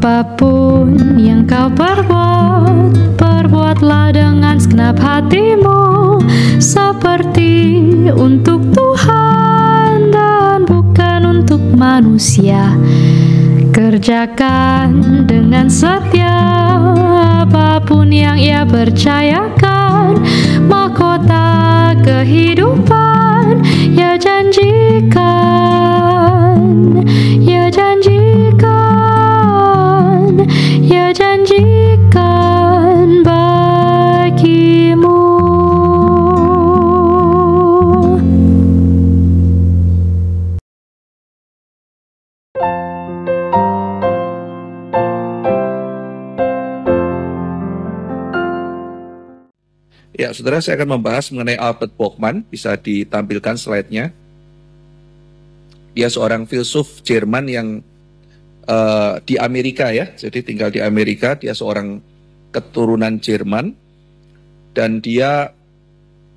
Apapun yang kau perbuat, perbuatlah dengan segenap hatimu, seperti untuk Tuhan dan bukan untuk manusia. Kerjakan dengan setia apapun yang ia percayakan, mahkota kehidupan ia janjikan, ia janjikan, ia janjikan bagimu. Ya, saudara, saya akan membahas mengenai Albert Bauchmann. Bisa ditampilkan slide-nya. Dia seorang filsuf Jerman yang di Amerika ya, jadi tinggal di Amerika. Dia seorang keturunan Jerman. Dan dia,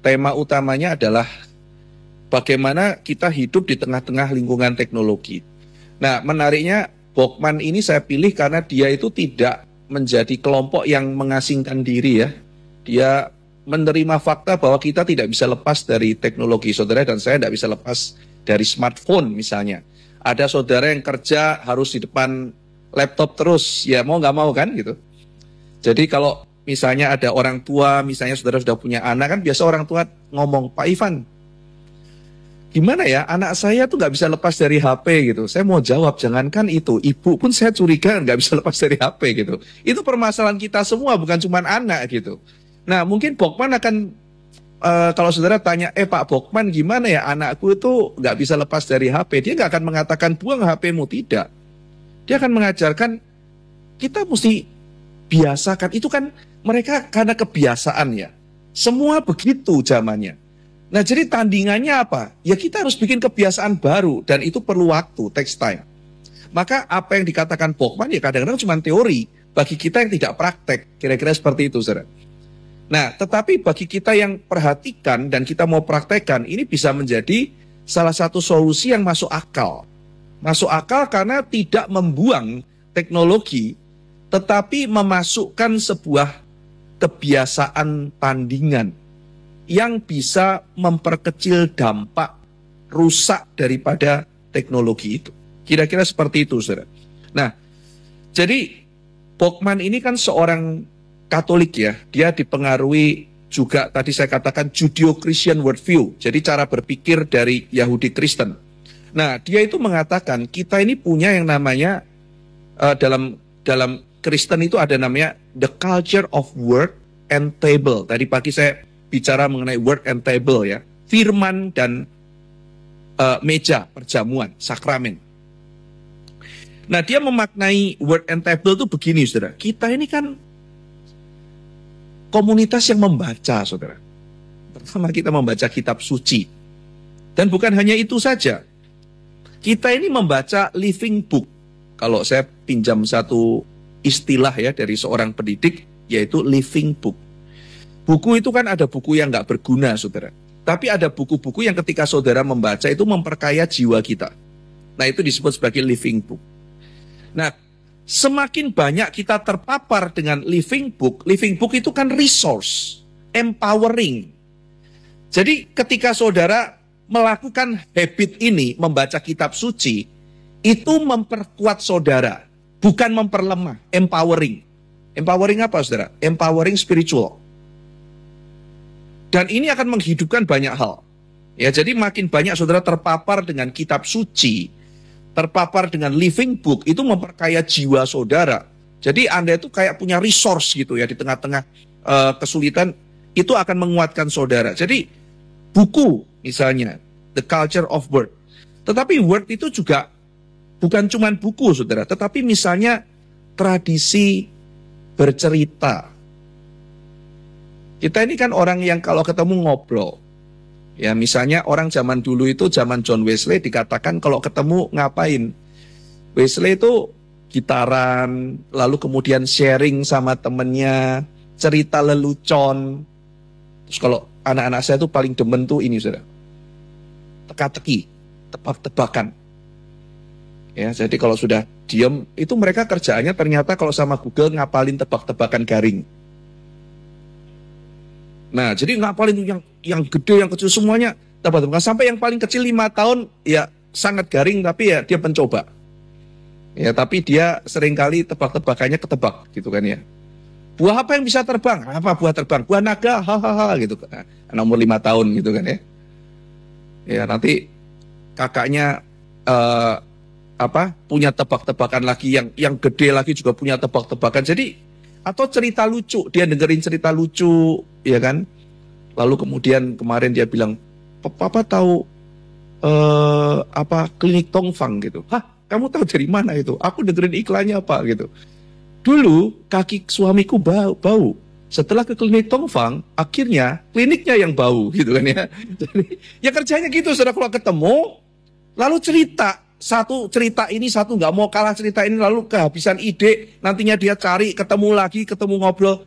tema utamanya adalah bagaimana kita hidup di tengah-tengah lingkungan teknologi. Nah, menariknya Bauchmann ini saya pilih karena dia itu tidak menjadi kelompok yang mengasingkan diri ya. Dia menerima fakta bahwa kita tidak bisa lepas dari teknologi. Saudara dan saya tidak bisa lepas dari smartphone misalnya. Ada saudara yang kerja harus di depan laptop terus, ya mau nggak mau kan gitu. Jadi kalau misalnya ada orang tua, misalnya saudara sudah punya anak kan biasa orang tua ngomong, Pak Ivan, gimana ya anak saya tuh nggak bisa lepas dari HP gitu. Saya mau jawab, jangankan itu, ibu pun saya curiga nggak bisa lepas dari HP gitu. Itu permasalahan kita semua, bukan cuma anak gitu. Nah, mungkin Bauchmann akan, kalau saudara tanya, Pak Bauchmann gimana ya anakku itu nggak bisa lepas dari HP. Dia nggak akan mengatakan buang HP-mu, tidak. Dia akan mengajarkan, kita mesti biasakan. Itu kan mereka karena kebiasaan ya. Semua begitu zamannya. Nah, jadi tandingannya apa? Ya kita harus bikin kebiasaan baru, dan itu perlu waktu, takes time. Maka apa yang dikatakan Bauchmann ya kadang-kadang cuma teori, bagi kita yang tidak praktek, kira-kira seperti itu, saudara. Nah, tetapi bagi kita yang perhatikan dan kita mau praktekkan, ini bisa menjadi salah satu solusi yang masuk akal. Masuk akal karena tidak membuang teknologi, tetapi memasukkan sebuah kebiasaan tandingan yang bisa memperkecil dampak rusak daripada teknologi itu. Kira-kira seperti itu, saudara. Nah, jadi Bauchmann ini kan seorang Katolik ya, dia dipengaruhi juga tadi saya katakan Judeo-Christian worldview, jadi cara berpikir dari Yahudi Kristen. Nah, dia itu mengatakan kita ini punya yang namanya dalam Kristen itu ada namanya the culture of work and table. Tadi pagi saya bicara mengenai work and table ya, firman dan meja perjamuan, sakramen. Nah, dia memaknai work and table itu begini, saudara. Kita ini kan komunitas yang membaca, saudara. Pertama kita membaca kitab suci. Dan bukan hanya itu saja. Kita ini membaca living book. Kalau saya pinjam satu istilah ya dari seorang pendidik, yaitu living book. Buku itu kan ada buku yang nggak berguna, saudara. Tapi ada buku-buku yang ketika saudara membaca itu memperkaya jiwa kita. Nah, itu disebut sebagai living book. Nah, semakin banyak kita terpapar dengan living book itu kan resource, empowering. Jadi ketika saudara melakukan habit ini, membaca kitab suci, itu memperkuat saudara, bukan memperlemah, empowering. Empowering apa, saudara? Empowering spiritual. Dan ini akan menghidupkan banyak hal. Ya, jadi makin banyak saudara terpapar dengan kitab suci, terpapar dengan living book, itu memperkaya jiwa saudara. Jadi Anda itu kayak punya resource gitu ya di tengah-tengah kesulitan, itu akan menguatkan saudara. Jadi buku misalnya, The Culture of Word. Tetapi word itu juga bukan cuma buku, saudara. Tetapi misalnya tradisi bercerita. Kita ini kan orang yang kalau ketemu ngobrol. Ya misalnya orang zaman dulu itu, zaman John Wesley dikatakan kalau ketemu ngapain? Wesley itu gitaran, lalu kemudian sharing sama temennya, cerita lelucon. Terus kalau anak-anak saya tuh paling demen tuh ini, saudara. Teka-teki, tebak-tebakan. Ya, jadi kalau sudah diem, itu mereka kerjaannya ternyata kalau sama Google ngapalin tebak-tebakan garing. Nah, jadi ngapalin yang gede, yang kecil semuanya tebak-tebakan. Sampai yang paling kecil 5 tahun, ya sangat garing, tapi ya dia pencoba. Ya, tapi dia seringkali tebak-tebakannya ketebak, gitu kan ya. Buah apa yang bisa terbang? Apa buah terbang? Buah naga, hahaha, gitu. Nah, umur 5 tahun, gitu kan ya. Ya, nanti kakaknya punya tebak-tebakan lagi, yang gede lagi juga punya tebak-tebakan. Jadi atau cerita lucu, dia dengerin cerita lucu, ya kan? Lalu kemudian kemarin dia bilang, "Papa tahu klinik Tongfang gitu." "Hah, kamu tahu dari mana itu?" "Aku dengerin iklannya, Pak," gitu. "Dulu kaki suamiku bau. Setelah ke klinik Tongfang, akhirnya kliniknya yang bau," gitu kan ya. Jadi ya kerjanya gitu, saudara, kalau ketemu lalu cerita. Satu cerita ini, satu nggak mau kalah cerita ini, lalu kehabisan ide, nantinya dia cari, ketemu lagi, ketemu ngobrol.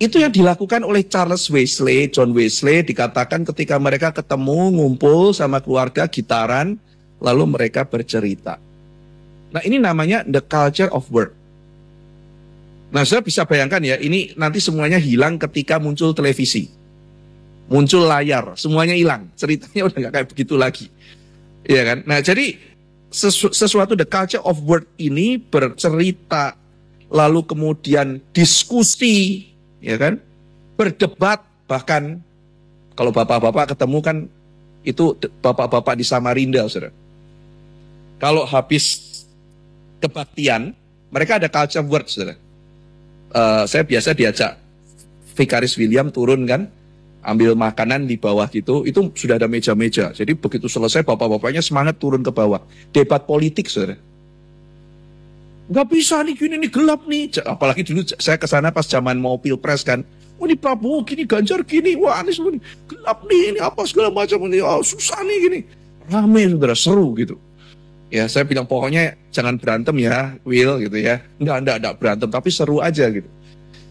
Itu yang dilakukan oleh Charles Wesley, John Wesley, dikatakan ketika mereka ketemu, ngumpul sama keluarga, gitaran, lalu mereka bercerita. Nah, ini namanya the culture of work. Nah, saya bisa bayangkan ya, ini nanti semuanya hilang ketika muncul televisi. Muncul layar, semuanya hilang. Ceritanya udah nggak kayak begitu lagi. Iya kan? Nah, jadi sesuatu the culture of work ini bercerita, lalu kemudian diskusi, ya kan, berdebat, bahkan kalau bapak-bapak ketemu kan itu bapak-bapak di Samarinda, saudara. Kalau habis kebaktian, mereka ada culture of work, saudara. Saya biasa diajak Vikaris William turun kan, ambil makanan di bawah gitu, itu sudah ada meja-meja. Jadi begitu selesai bapak-bapaknya semangat turun ke bawah. Debat politik, saudara. Nggak bisa nih, gini nih, gelap nih. Apalagi dulu saya ke sana pas zaman mau pilpres kan. Oh, ini Prabowo gini, Ganjar gini, wah Anies gini, gelap nih, ini apa segala macam ini, oh, susah nih gini. Rame, saudara, seru gitu. Ya, saya bilang pokoknya jangan berantem ya, Will gitu ya. Enggak berantem, tapi seru aja gitu.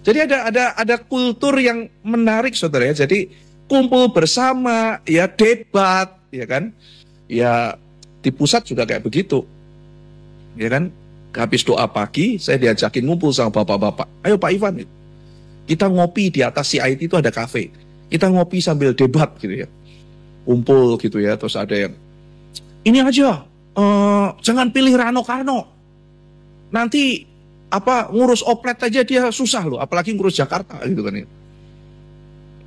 Jadi ada kultur yang menarik, saudara ya. Jadi kumpul bersama, ya debat, ya kan. Ya di pusat juga kayak begitu, ya kan. Habis doa pagi, saya diajakin ngumpul sama bapak-bapak. Ayo Pak Ivan, kita ngopi di atas CIT itu ada kafe. Kita ngopi sambil debat gitu ya. Kumpul gitu ya, terus ada yang ini aja, jangan pilih Rano Karno. Nanti ngurus oplet aja dia susah loh, apalagi ngurus Jakarta gitu kan ya.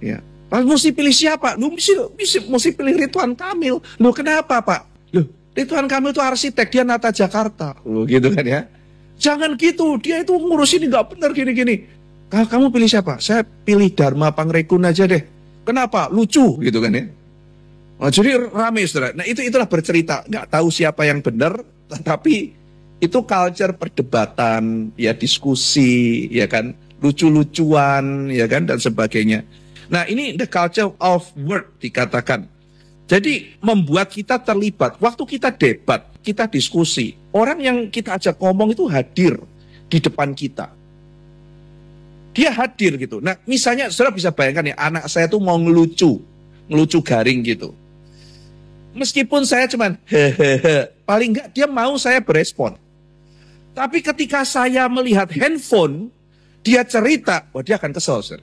Ya. Lalu mesti pilih siapa? Lu mesti pilih Ridwan Kamil. Loh kenapa Pak? Loh Ridwan Kamil itu arsitek, dia nata Jakarta. Loh gitu kan ya. Jangan gitu, dia itu ngurus ini nggak benar gini-gini. Kamu pilih siapa? Saya pilih Dharma Pangrekun aja deh. Kenapa? Lucu gitu kan ya. Nah, jadi rame, saudara. Nah itulah bercerita, nggak tahu siapa yang benar, tapi itu culture perdebatan, ya diskusi, ya kan, lucu-lucuan, ya kan, dan sebagainya. Nah ini the culture of work dikatakan. Jadi membuat kita terlibat. Waktu kita debat, kita diskusi, orang yang kita ajak ngomong itu hadir di depan kita. Dia hadir gitu. Nah misalnya saudara bisa bayangkan ya, anak saya tuh mau ngelucu garing gitu. Meskipun saya cuman hehehe, paling enggak dia mau saya berespon. Tapi ketika saya melihat handphone, dia cerita, wah dia akan kesel, sir.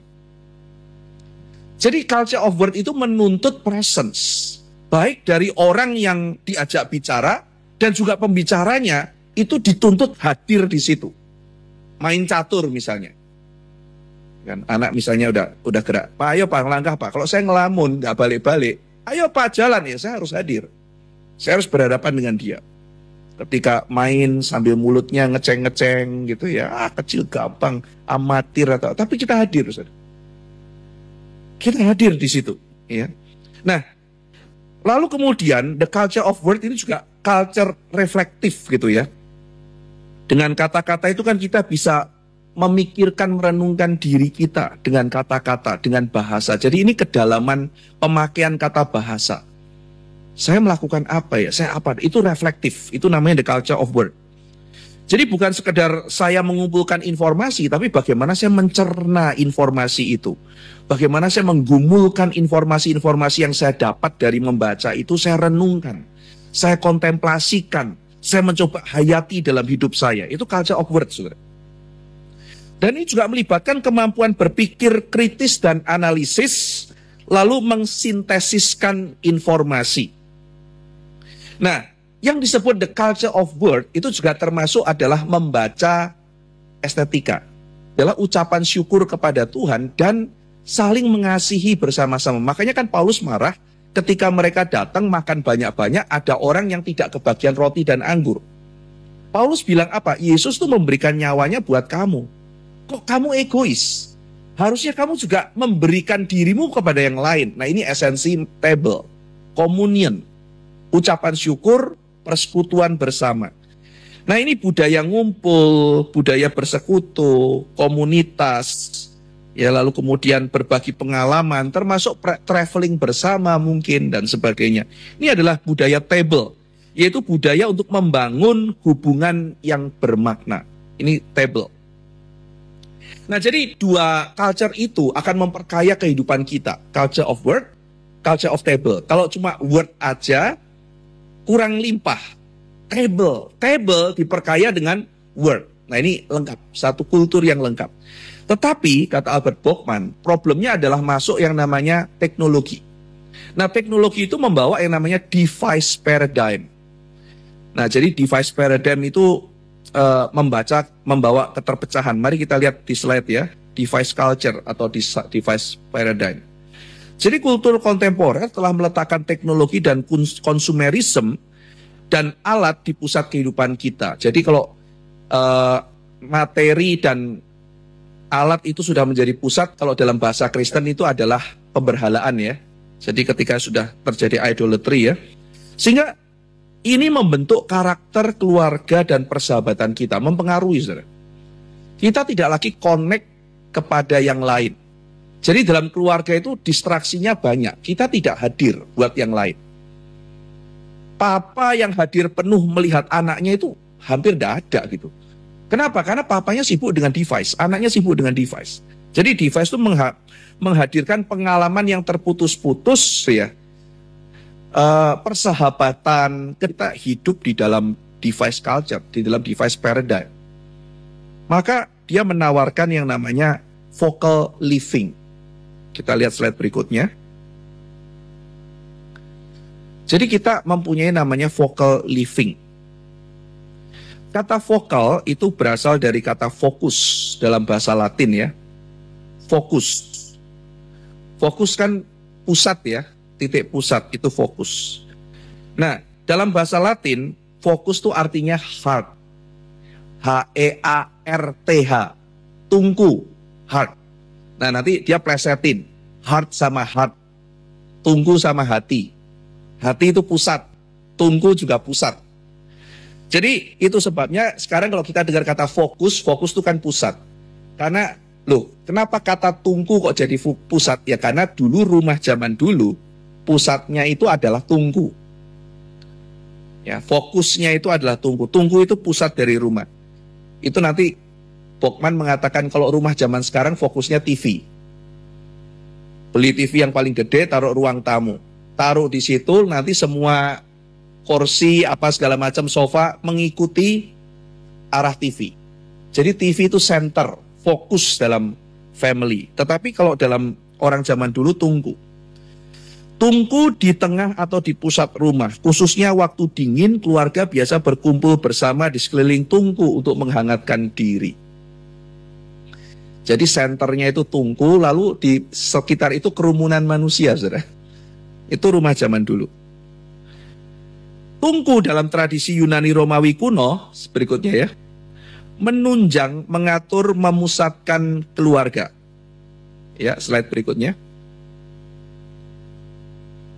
Jadi culture of work itu menuntut presence. Baik dari orang yang diajak bicara, dan juga pembicaranya, itu dituntut hadir di situ. Main catur misalnya. Kan, anak misalnya udah gerak, Pak ayo Pak langkah Pak, kalau saya ngelamun, nggak balik-balik, ayo Pak jalan ya, saya harus hadir. Saya harus berhadapan dengan dia. Ketika main sambil mulutnya ngeceng-ngeceng gitu ya, kecil gampang, amatir atau, tapi kita hadir, Ustaz. Kita hadir di situ, ya. Nah, lalu kemudian the culture of work ini juga culture reflektif gitu ya. Dengan kata-kata itu kan kita bisa memikirkan, merenungkan diri kita dengan kata-kata, dengan bahasa. Jadi ini kedalaman pemakaian kata bahasa. Saya melakukan apa ya? Saya apa? Itu reflektif. Itu namanya the culture of work. Jadi bukan sekedar saya mengumpulkan informasi, tapi bagaimana saya mencerna informasi itu. Bagaimana saya menggumulkan informasi-informasi yang saya dapat dari membaca itu, saya renungkan. Saya kontemplasikan. Saya mencoba hayati dalam hidup saya. Itu culture of work, saudara. Dan ini juga melibatkan kemampuan berpikir kritis dan analisis, lalu mensintesiskan informasi. Nah, yang disebut the culture of work itu juga termasuk adalah membaca estetika. Adalah ucapan syukur kepada Tuhan dan saling mengasihi bersama-sama. Makanya kan Paulus marah ketika mereka datang makan banyak-banyak, ada orang yang tidak kebagian roti dan anggur. Paulus bilang apa? Yesus tuh memberikan nyawanya buat kamu. Kok kamu egois? Harusnya kamu juga memberikan dirimu kepada yang lain. Nah, ini esensi table, communion, ucapan syukur, persekutuan bersama. Nah, ini budaya ngumpul, budaya bersekutu, komunitas, ya, lalu kemudian berbagi pengalaman, termasuk traveling bersama mungkin dan sebagainya. Ini adalah budaya table, yaitu budaya untuk membangun hubungan yang bermakna. Ini table. Nah, jadi dua culture itu akan memperkaya kehidupan kita. Culture of word, culture of table. Kalau cuma word aja, kurang limpah. Table diperkaya dengan word. Nah, ini lengkap, satu kultur yang lengkap. Tetapi, kata Albert Bauchman, problemnya adalah masuk yang namanya teknologi. Nah, teknologi itu membawa yang namanya device paradigm. Nah, jadi device paradigm itu membawa keterpecahan. Mari kita lihat di slide ya, device culture atau device paradigm. Jadi kultur kontemporer telah meletakkan teknologi dan konsumerisme dan alat di pusat kehidupan kita. Jadi kalau materi dan alat itu sudah menjadi pusat, kalau dalam bahasa Kristen itu adalah pemberhalaan ya. Jadi ketika sudah terjadi idolatry ya. Sehingga ini membentuk karakter keluarga dan persahabatan kita, mempengaruhi saudara. Kita tidak lagi connect kepada yang lain. Jadi dalam keluarga itu distraksinya banyak, kita tidak hadir buat yang lain. Papa yang hadir penuh melihat anaknya itu hampir tidak ada gitu. Kenapa? Karena papanya sibuk dengan device, anaknya sibuk dengan device. Jadi device itu menghadirkan pengalaman yang terputus-putus ya. Persahabatan, kita hidup di dalam device culture, di dalam device paradigm. Maka dia menawarkan yang namanya focal living. Kita lihat slide berikutnya. Jadi kita mempunyai namanya focal living. Kata focal itu berasal dari kata fokus dalam bahasa Latin ya. Fokus. Fokus kan pusat ya, titik pusat itu fokus. Nah, dalam bahasa Latin, fokus itu artinya heart. H-E-A-R-T-H. Tungku, heart. Nah, nanti dia plesetin. Heart sama heart. Tungku sama hati. Hati itu pusat, tungku juga pusat. Jadi itu sebabnya sekarang kalau kita dengar kata fokus, fokus itu kan pusat. Karena loh, kenapa kata tungku kok jadi pusat? Ya karena dulu rumah zaman dulu pusatnya itu adalah tungku. Ya, fokusnya itu adalah tungku. Tungku itu pusat dari rumah. Itu nanti Bauchman mengatakan kalau rumah zaman sekarang fokusnya TV. Beli TV yang paling gede, taruh ruang tamu. Taruh di situ, nanti semua kursi, apa segala macam sofa mengikuti arah TV. Jadi TV itu center, fokus dalam family. Tetapi kalau dalam orang zaman dulu tungku. Tungku di tengah atau di pusat rumah, khususnya waktu dingin, keluarga biasa berkumpul bersama di sekeliling tungku untuk menghangatkan diri. Jadi senternya itu tungku, lalu di sekitar itu kerumunan manusia, saudara. Itu rumah zaman dulu. Tungku dalam tradisi Yunani Romawi kuno, berikutnya ya, menunjang, mengatur, memusatkan keluarga. Ya, slide berikutnya.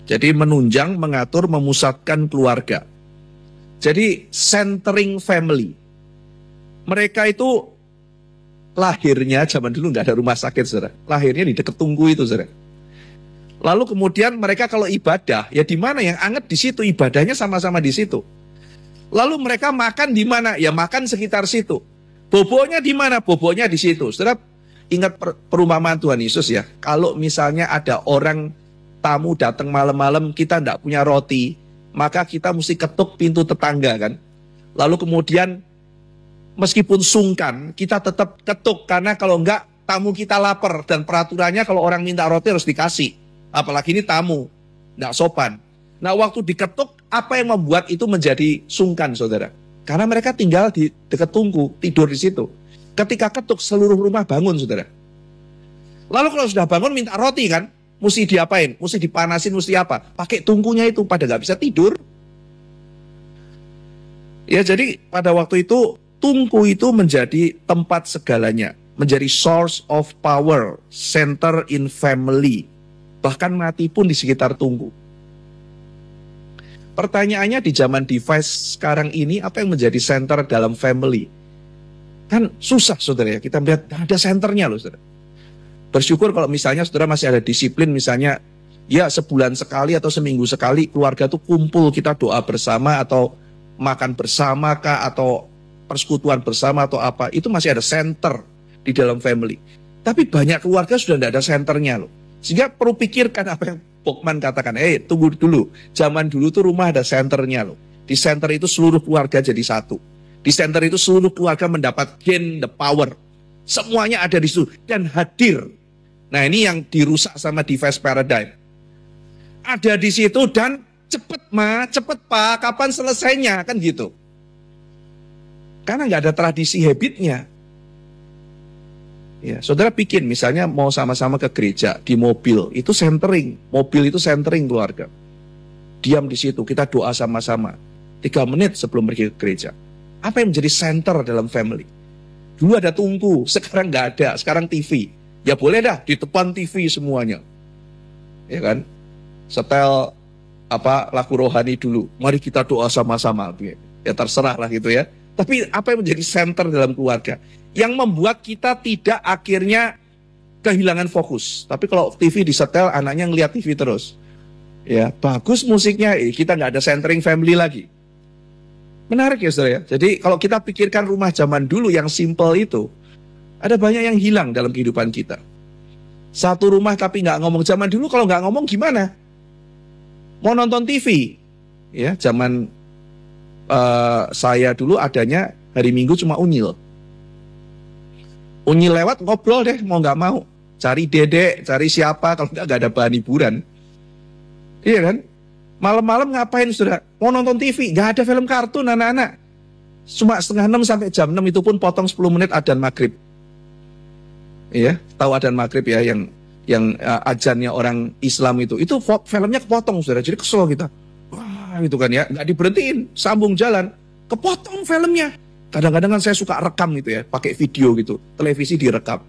Jadi menunjang, mengatur, memusatkan keluarga. Jadi centering family. Mereka itu lahirnya zaman dulu nggak ada rumah sakit, saudara. Lahirnya di dekat tungku itu, saudara. Lalu kemudian mereka kalau ibadah, ya di mana yang anget di situ, ibadahnya sama-sama di situ. Lalu mereka makan di mana? Ya makan sekitar situ. Boboknya di mana? Boboknya di situ. Saudara ingat perumpamaan Tuhan Yesus ya. Kalau misalnya ada orang tamu datang malam-malam, kita tidak punya roti, maka kita mesti ketuk pintu tetangga kan. lalu kemudian meskipun sungkan, kita tetap ketuk, karena kalau enggak tamu kita lapar, dan peraturannya kalau orang minta roti harus dikasih, apalagi ini tamu, enggak sopan. Nah waktu diketuk, apa yang membuat itu menjadi sungkan, saudara? Karena mereka tinggal di dekat tungku, tidur di situ. Ketika ketuk, seluruh rumah bangun, saudara. Lalu kalau sudah bangun minta roti kan, mesti diapain? Mesti dipanasin, mesti apa? Pakai tungkunya itu, pada nggak bisa tidur. Ya jadi pada waktu itu, tungku itu menjadi tempat segalanya. Menjadi source of power, center in family. Bahkan mati pun di sekitar tungku. Pertanyaannya di zaman device sekarang ini, apa yang menjadi center dalam family? Kan susah, saudara ya. Kita melihat ada senternya loh, saudara. Bersyukur kalau misalnya saudara masih ada disiplin, misalnya ya sebulan sekali atau seminggu sekali keluarga tuh kumpul, kita doa bersama atau makan bersama kah, atau persekutuan bersama atau apa, itu masih ada center di dalam family. Tapi banyak keluarga sudah tidak ada senternya loh. Sehingga perlu pikirkan apa yang Pokman katakan, tunggu dulu, zaman dulu tuh rumah ada senternya loh. Di center itu seluruh keluarga jadi satu. Di center itu seluruh keluarga mendapat gain the power. Semuanya ada di situ dan hadir. Nah ini yang dirusak sama device paradigm. Ada di situ dan cepet pak, kapan selesainya, kan gitu. Karena nggak ada tradisi habitnya. Ya, saudara bikin misalnya mau sama-sama ke gereja di mobil, itu centering, mobil itu centering keluarga. Diam di situ, kita doa sama-sama. 3 menit sebelum pergi ke gereja. Apa yang menjadi center dalam family? Dulu ada tungku, sekarang nggak ada, sekarang TV. Ya boleh dah, di depan TV semuanya. Ya kan? Setel lagu rohani dulu. Mari kita doa sama-sama. Ya terserah lah gitu ya. Tapi apa yang menjadi center dalam keluarga? Yang membuat kita tidak akhirnya kehilangan fokus. Tapi kalau TV disetel, anaknya ngeliat TV terus. Ya, bagus musiknya, kita nggak ada centering family lagi. Menarik ya saudara ya. Jadi kalau kita pikirkan rumah zaman dulu yang simple itu, ada banyak yang hilang dalam kehidupan kita. Satu rumah tapi nggak ngomong. Zaman dulu kalau nggak ngomong gimana? Mau nonton TV? Ya, zaman saya dulu adanya hari Minggu cuma unyil. Unyil lewat ngobrol deh, mau nggak mau. Cari dedek, cari siapa, kalau nggak ada bahan hiburan. Iya kan? Malam-malam ngapain saudara? Mau nonton TV, nggak ada film kartun anak-anak. Cuma 5:30 sampai jam 6 itu pun potong 10 menit adzan maghrib. Iya, tahu adzan maghrib ya, yang adzannya orang Islam itu filmnya kepotong saudara, jadi kesel kita. Wah gitu kan ya, nggak diberhentiin, sambung jalan, kepotong filmnya. Kadang-kadang kan saya suka rekam gitu ya, pakai video gitu, televisi direkam.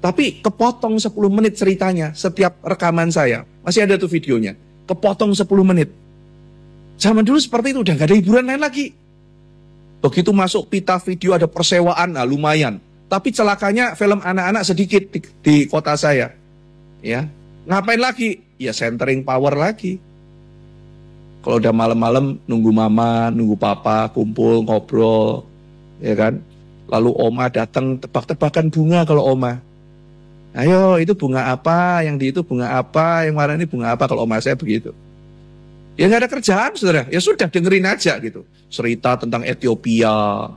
Tapi kepotong 10 menit ceritanya, setiap rekaman saya, masih ada tuh videonya, kepotong 10 menit. Zaman dulu seperti itu, udah gak ada hiburan lain lagi. Begitu masuk pita video ada persewaan, nah lumayan. Tapi celakanya film anak-anak sedikit di kota saya. Ya, ngapain lagi? Ya centering power lagi. Kalau udah malam-malam nunggu mama, nunggu papa, kumpul, ngobrol. Ya kan, lalu oma datang tebak-tebakan bunga kalau oma. Ayo itu bunga apa, yang di itu bunga apa, yang warna ini bunga apa, kalau oma saya begitu. Ya nggak ada kerjaan saudara, ya sudah dengerin aja gitu. Cerita tentang Ethiopia,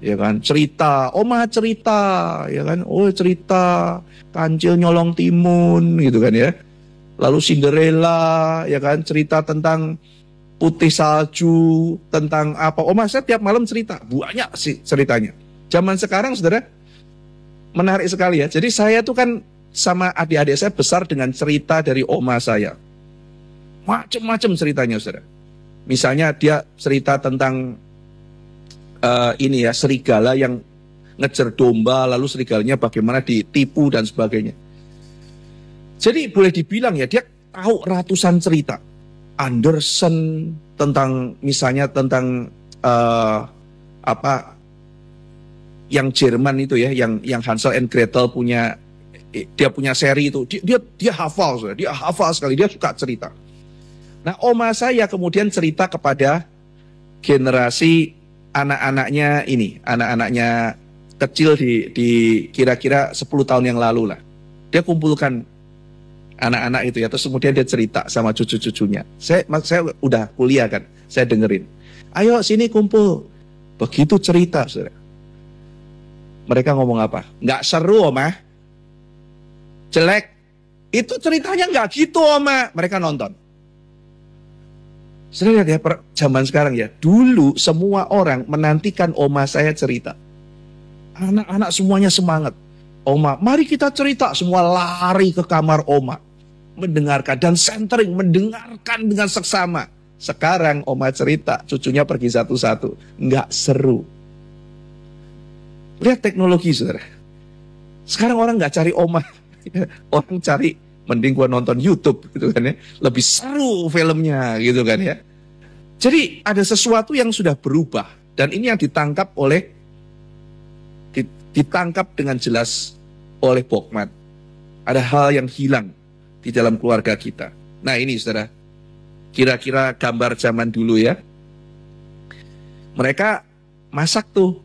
ya kan, cerita, oma cerita, ya kan, oh cerita kancil nyolong timun gitu kan ya. Lalu Cinderella, ya kan, cerita tentang putih salju, tentang apa. Oma saya tiap malam cerita, banyak sih ceritanya. Zaman sekarang saudara, menarik sekali ya. Jadi saya tuh kan sama adik-adik saya besar dengan cerita dari oma saya. Macem-macem ceritanya saudara. Misalnya dia cerita tentang ini ya, serigala yang ngejar domba, lalu serigalanya bagaimana ditipu dan sebagainya. Jadi boleh dibilang ya, dia tahu ratusan cerita. Andersen tentang misalnya tentang yang Jerman itu ya, yang Hansel and Gretel punya, dia punya seri itu, dia hafal, dia hafal sekali, dia suka cerita. Nah oma saya kemudian cerita kepada generasi anak-anaknya ini, anak-anaknya kecil di kira-kira 10 tahun yang lalu lah. Dia kumpulkan anak-anak itu ya, terus kemudian dia cerita sama cucu-cucunya. Saya udah kuliah kan, saya dengerin. Ayo sini kumpul, Begitu cerita, saudara. Mereka ngomong apa? Nggak seru, Oma. Jelek. Itu ceritanya nggak gitu, Oma. Mereka nonton. Saudara lihat ya, zaman sekarang ya. Dulu semua orang menantikan Oma saya cerita. Anak-anak semuanya semangat. Oma, mari kita cerita. Semua lari ke kamar Oma. Mendengarkan dan centering, mendengarkan dengan seksama. Sekarang Oma cerita, cucunya pergi satu-satu. Nggak seru. Lihat teknologi, saudara. Sekarang orang nggak cari Oma. Orang cari, mending gua nonton YouTube gitu kan ya. Lebih seru filmnya gitu kan ya. Jadi ada sesuatu yang sudah berubah. Dan ini yang ditangkap dengan jelas oleh Bauchman. Ada hal yang hilang di dalam keluarga kita. Nah ini saudara, kira-kira gambar zaman dulu ya. Mereka masak tuh.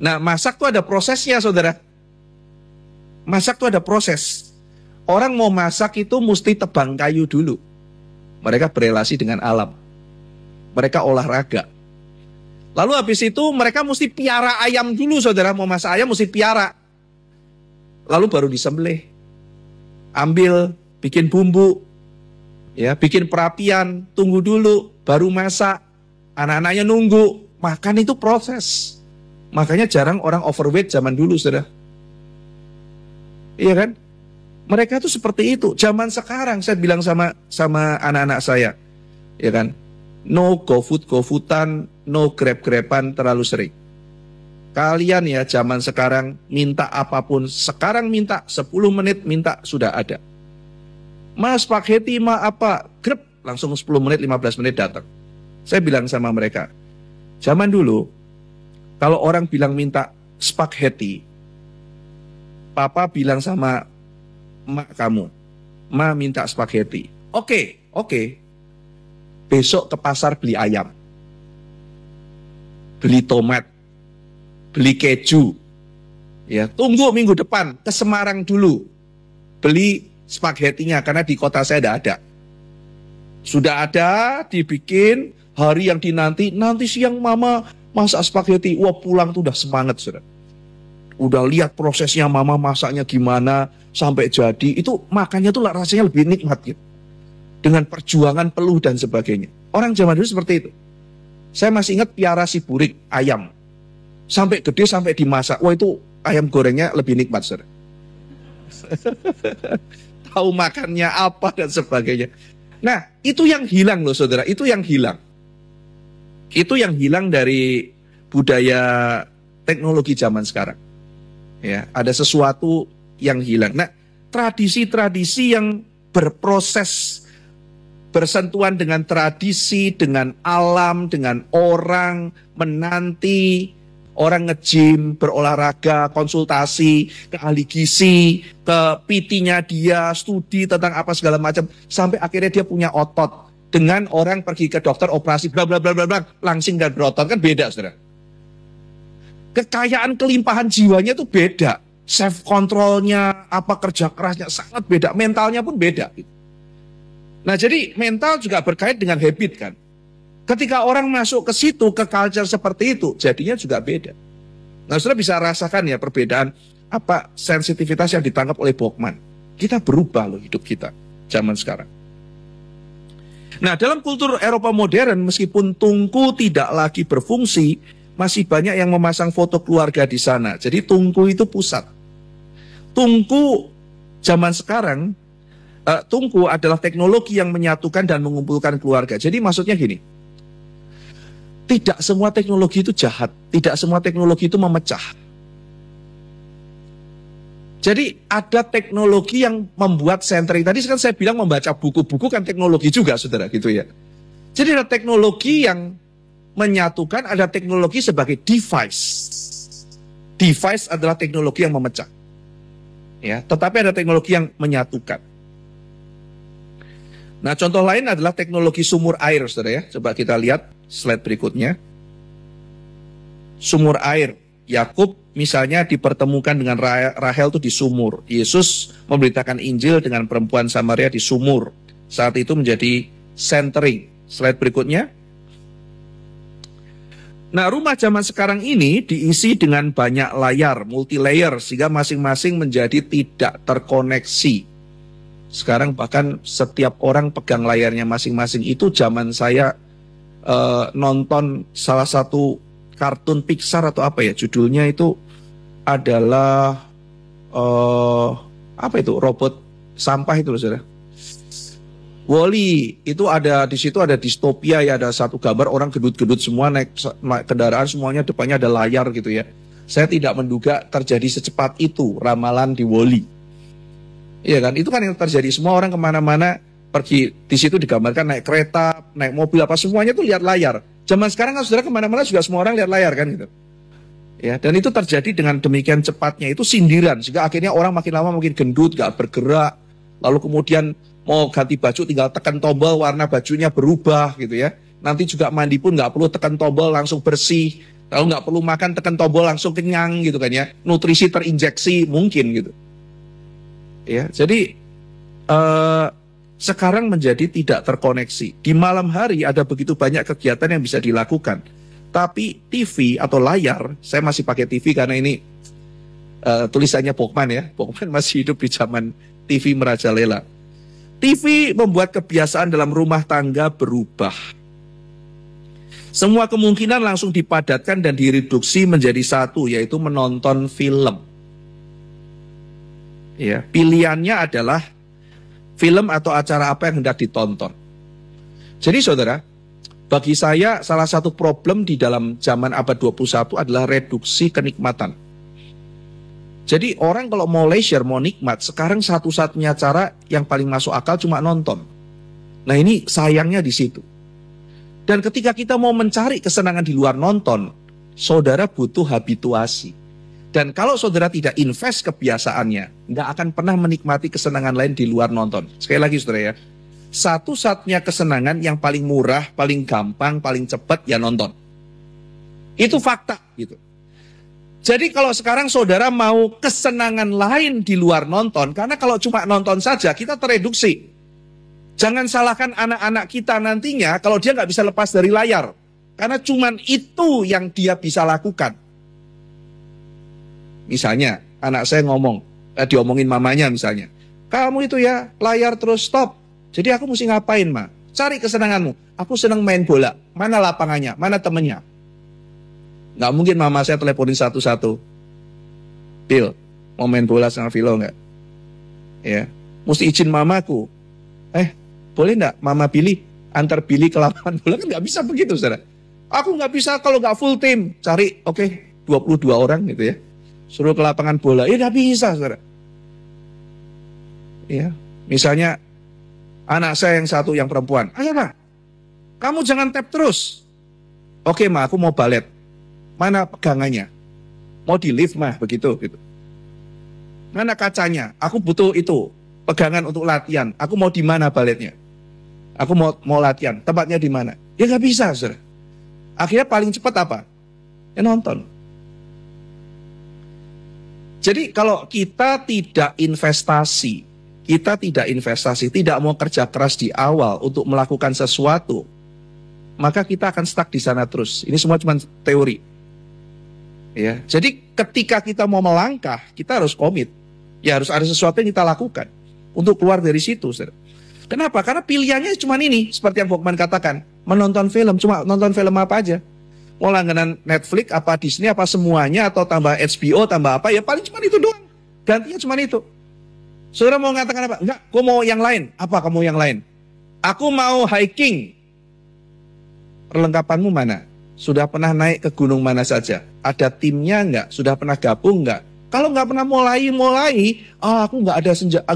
Nah masak tuh ada prosesnya saudara. Masak tuh ada proses. Orang mau masak itu mesti tebang kayu dulu. Mereka berelasi dengan alam. Mereka olahraga. Lalu habis itu mereka mesti piara ayam dulu saudara. Mau masak ayam mesti piara. Lalu baru disembelih. Ambil, bikin bumbu. Ya, bikin perapian, tunggu dulu, baru masak. Anak-anaknya nunggu. Makan itu proses. Makanya jarang orang overweight zaman dulu saudara. Iya kan? Mereka tuh seperti itu. Zaman sekarang saya bilang sama anak-anak saya, ya kan? No GoFood-GoFoodan, no Grab-Graban terlalu sering. Kalian ya zaman sekarang minta apapun, sekarang minta 10 menit minta sudah ada. Mas spaghetti apa? Grab langsung 10 menit 15 menit datang. Saya bilang sama mereka, zaman dulu kalau orang bilang minta spaghetti, Papa bilang sama mak kamu, Ma minta spaghetti. Oke. Besok ke pasar beli ayam. Beli tomat. Beli keju. Ya, tunggu minggu depan ke Semarang dulu. Beli spagettinya karena di kota saya tidak ada. Sudah ada, dibikin hari yang dinanti, nanti siang Mama masak spaghetti. Wah, pulang tuh udah semangat, saudara. Udah lihat prosesnya Mama masaknya gimana sampai jadi, itu makannya tuh rasanya lebih nikmat gitu. Dengan perjuangan peluh dan sebagainya. Orang zaman dulu seperti itu. Saya masih ingat piara si burik ayam. Sampai gede sampai dimasak. Wah itu ayam gorengnya lebih nikmat saudara. Tahu makannya apa dan sebagainya. Nah itu yang hilang loh saudara. Itu yang hilang. Itu yang hilang dari budaya teknologi zaman sekarang. Ya, ada sesuatu yang hilang. Nah, tradisi-tradisi yang berproses, bersentuhan dengan tradisi, dengan alam, dengan orang, menanti, orang nge-gym, berolahraga, konsultasi, ke ahli gizi, ke PT-nya dia, studi tentang apa segala macam, sampai akhirnya dia punya otot. Dengan orang pergi ke dokter operasi, bla bla bla bla bla, langsing dan berotot, kan beda saudara. Kekayaan kelimpahan jiwanya itu beda. Self controlnya, apa kerja kerasnya sangat beda. Mentalnya pun beda. Nah jadi mental juga berkait dengan habit kan. Ketika orang masuk ke situ, ke culture seperti itu, jadinya juga beda. Nah saudara bisa rasakan ya perbedaan apa sensitivitas yang ditangkap oleh Bauchman. Kita berubah loh hidup kita zaman sekarang. Nah dalam kultur Eropa modern meskipun tungku tidak lagi berfungsi, masih banyak yang memasang foto keluarga di sana. Jadi tungku itu pusat. Tungku zaman sekarang, tungku adalah teknologi yang menyatukan dan mengumpulkan keluarga. Jadi maksudnya gini, tidak semua teknologi itu jahat, tidak semua teknologi itu memecah. Jadi ada teknologi yang membuat centering. Tadi kan saya bilang membaca buku-buku kan teknologi juga saudara gitu ya. Jadi ada teknologi yang menyatukan, ada teknologi sebagai device. Device adalah teknologi yang memecah. Ya, tetapi ada teknologi yang menyatukan. Nah, contoh lain adalah teknologi sumur air, saudara ya. Coba kita lihat slide berikutnya. Sumur air. Yakub misalnya dipertemukan dengan Rahel itu di sumur. Yesus memberitakan Injil dengan perempuan Samaria di sumur. Saat itu menjadi centering. Slide berikutnya. Nah, rumah zaman sekarang ini diisi dengan banyak layar, multi-layer, sehingga masing-masing menjadi tidak terkoneksi. Sekarang bahkan setiap orang pegang layarnya masing-masing. Itu zaman saya nonton salah satu kartun Pixar atau apa ya, judulnya itu adalah apa itu, robot sampah itu loh, saudara. Wall-E itu ada di situ, ada distopia ya, ada satu gambar orang gendut-gendut semua naik kendaraan, semuanya depannya ada layar gitu ya. Saya tidak menduga terjadi secepat itu ramalan di Wall-E. Iya kan, itu kan yang terjadi, semua orang kemana-mana pergi, di situ digambarkan naik kereta, naik mobil apa semuanya tuh lihat layar. Zaman sekarang kan saudara kemana-mana juga semua orang lihat layar kan gitu. Ya, dan itu terjadi dengan demikian cepatnya, itu sindiran, sehingga akhirnya orang makin lama makin gendut, gak bergerak, lalu kemudian mau ganti baju tinggal tekan tombol, warna bajunya berubah gitu ya. Nanti juga mandi pun nggak perlu tekan tombol, langsung bersih. Lalu nggak perlu makan, tekan tombol langsung kenyang gitu kan ya. Nutrisi terinjeksi mungkin gitu. Ya, jadi sekarang menjadi tidak terkoneksi. Di malam hari ada begitu banyak kegiatan yang bisa dilakukan. Tapi TV atau layar, saya masih pakai TV karena ini tulisannya Bokman ya. Bokman masih hidup di zaman TV merajalela. TV membuat kebiasaan dalam rumah tangga berubah. Semua kemungkinan langsung dipadatkan dan direduksi menjadi satu, yaitu menonton film. Ya, pilihannya adalah film atau acara apa yang hendak ditonton. Jadi saudara, bagi saya salah satu problem di dalam zaman abad 21 adalah reduksi kenikmatan. Jadi orang kalau mau leisure, mau nikmat, sekarang satu-satunya cara yang paling masuk akal cuma nonton. Nah ini sayangnya di situ. Dan ketika kita mau mencari kesenangan di luar nonton, saudara butuh habituasi. Dan kalau saudara tidak invest kebiasaannya, nggak akan pernah menikmati kesenangan lain di luar nonton. Sekali lagi saudara ya, satu-satunya kesenangan yang paling murah, paling gampang, paling cepat ya nonton. Itu fakta gitu. Jadi kalau sekarang saudara mau kesenangan lain di luar nonton, karena kalau cuma nonton saja kita tereduksi. Jangan salahkan anak-anak kita nantinya kalau dia nggak bisa lepas dari layar. Karena cuma itu yang dia bisa lakukan. Misalnya anak saya ngomong, diomongin mamanya misalnya, kamu itu ya layar terus stop. Jadi aku mesti ngapain ma? Cari kesenanganmu. Aku senang main bola. Mana lapangannya? Mana temennya? Nggak mungkin mama saya teleponin satu-satu. Bill, mau main bola sama Vilo nggak? Ya, mesti izin mamaku. Boleh nggak mama Billy antar Billy ke lapangan bola? Kan nggak bisa begitu, saudara. Aku nggak bisa kalau nggak full tim. Cari, 22 orang gitu ya. Suruh ke lapangan bola. Ya nggak bisa, saudara. Ya, misalnya anak saya yang satu yang perempuan. Ayo ma, kamu jangan tap terus. Oke ma, aku mau balet. Mana pegangannya? Mau di lift mah begitu gitu. Mana kacanya? Aku butuh itu pegangan untuk latihan. Aku mau di mana baletnya? Aku mau latihan. Tempatnya di mana? Ya nggak bisa, saudara. Akhirnya paling cepat apa? Ya nonton. Jadi kalau kita tidak investasi, tidak mau kerja keras di awal untuk melakukan sesuatu, maka kita akan stuck di sana terus. Ini semua cuma teori. Ya, jadi ketika kita mau melangkah, kita harus komit. Ya harus ada sesuatu yang kita lakukan untuk keluar dari situ. Kenapa? Karena pilihannya cuma ini, seperti yang Bokman katakan, menonton film. Cuma nonton film apa aja? Mau langganan Netflix, apa Disney, apa semuanya, atau tambah HBO, tambah apa? Ya paling cuma itu doang. Gantinya cuma itu. Saudara mau mengatakan apa? Enggak, aku mau yang lain. Apa kamu yang lain? Aku mau hiking. Perlengkapanmu mana? Sudah pernah naik ke gunung mana saja? Ada timnya enggak? Sudah pernah gabung enggak? Kalau nggak pernah mulai, aku nggak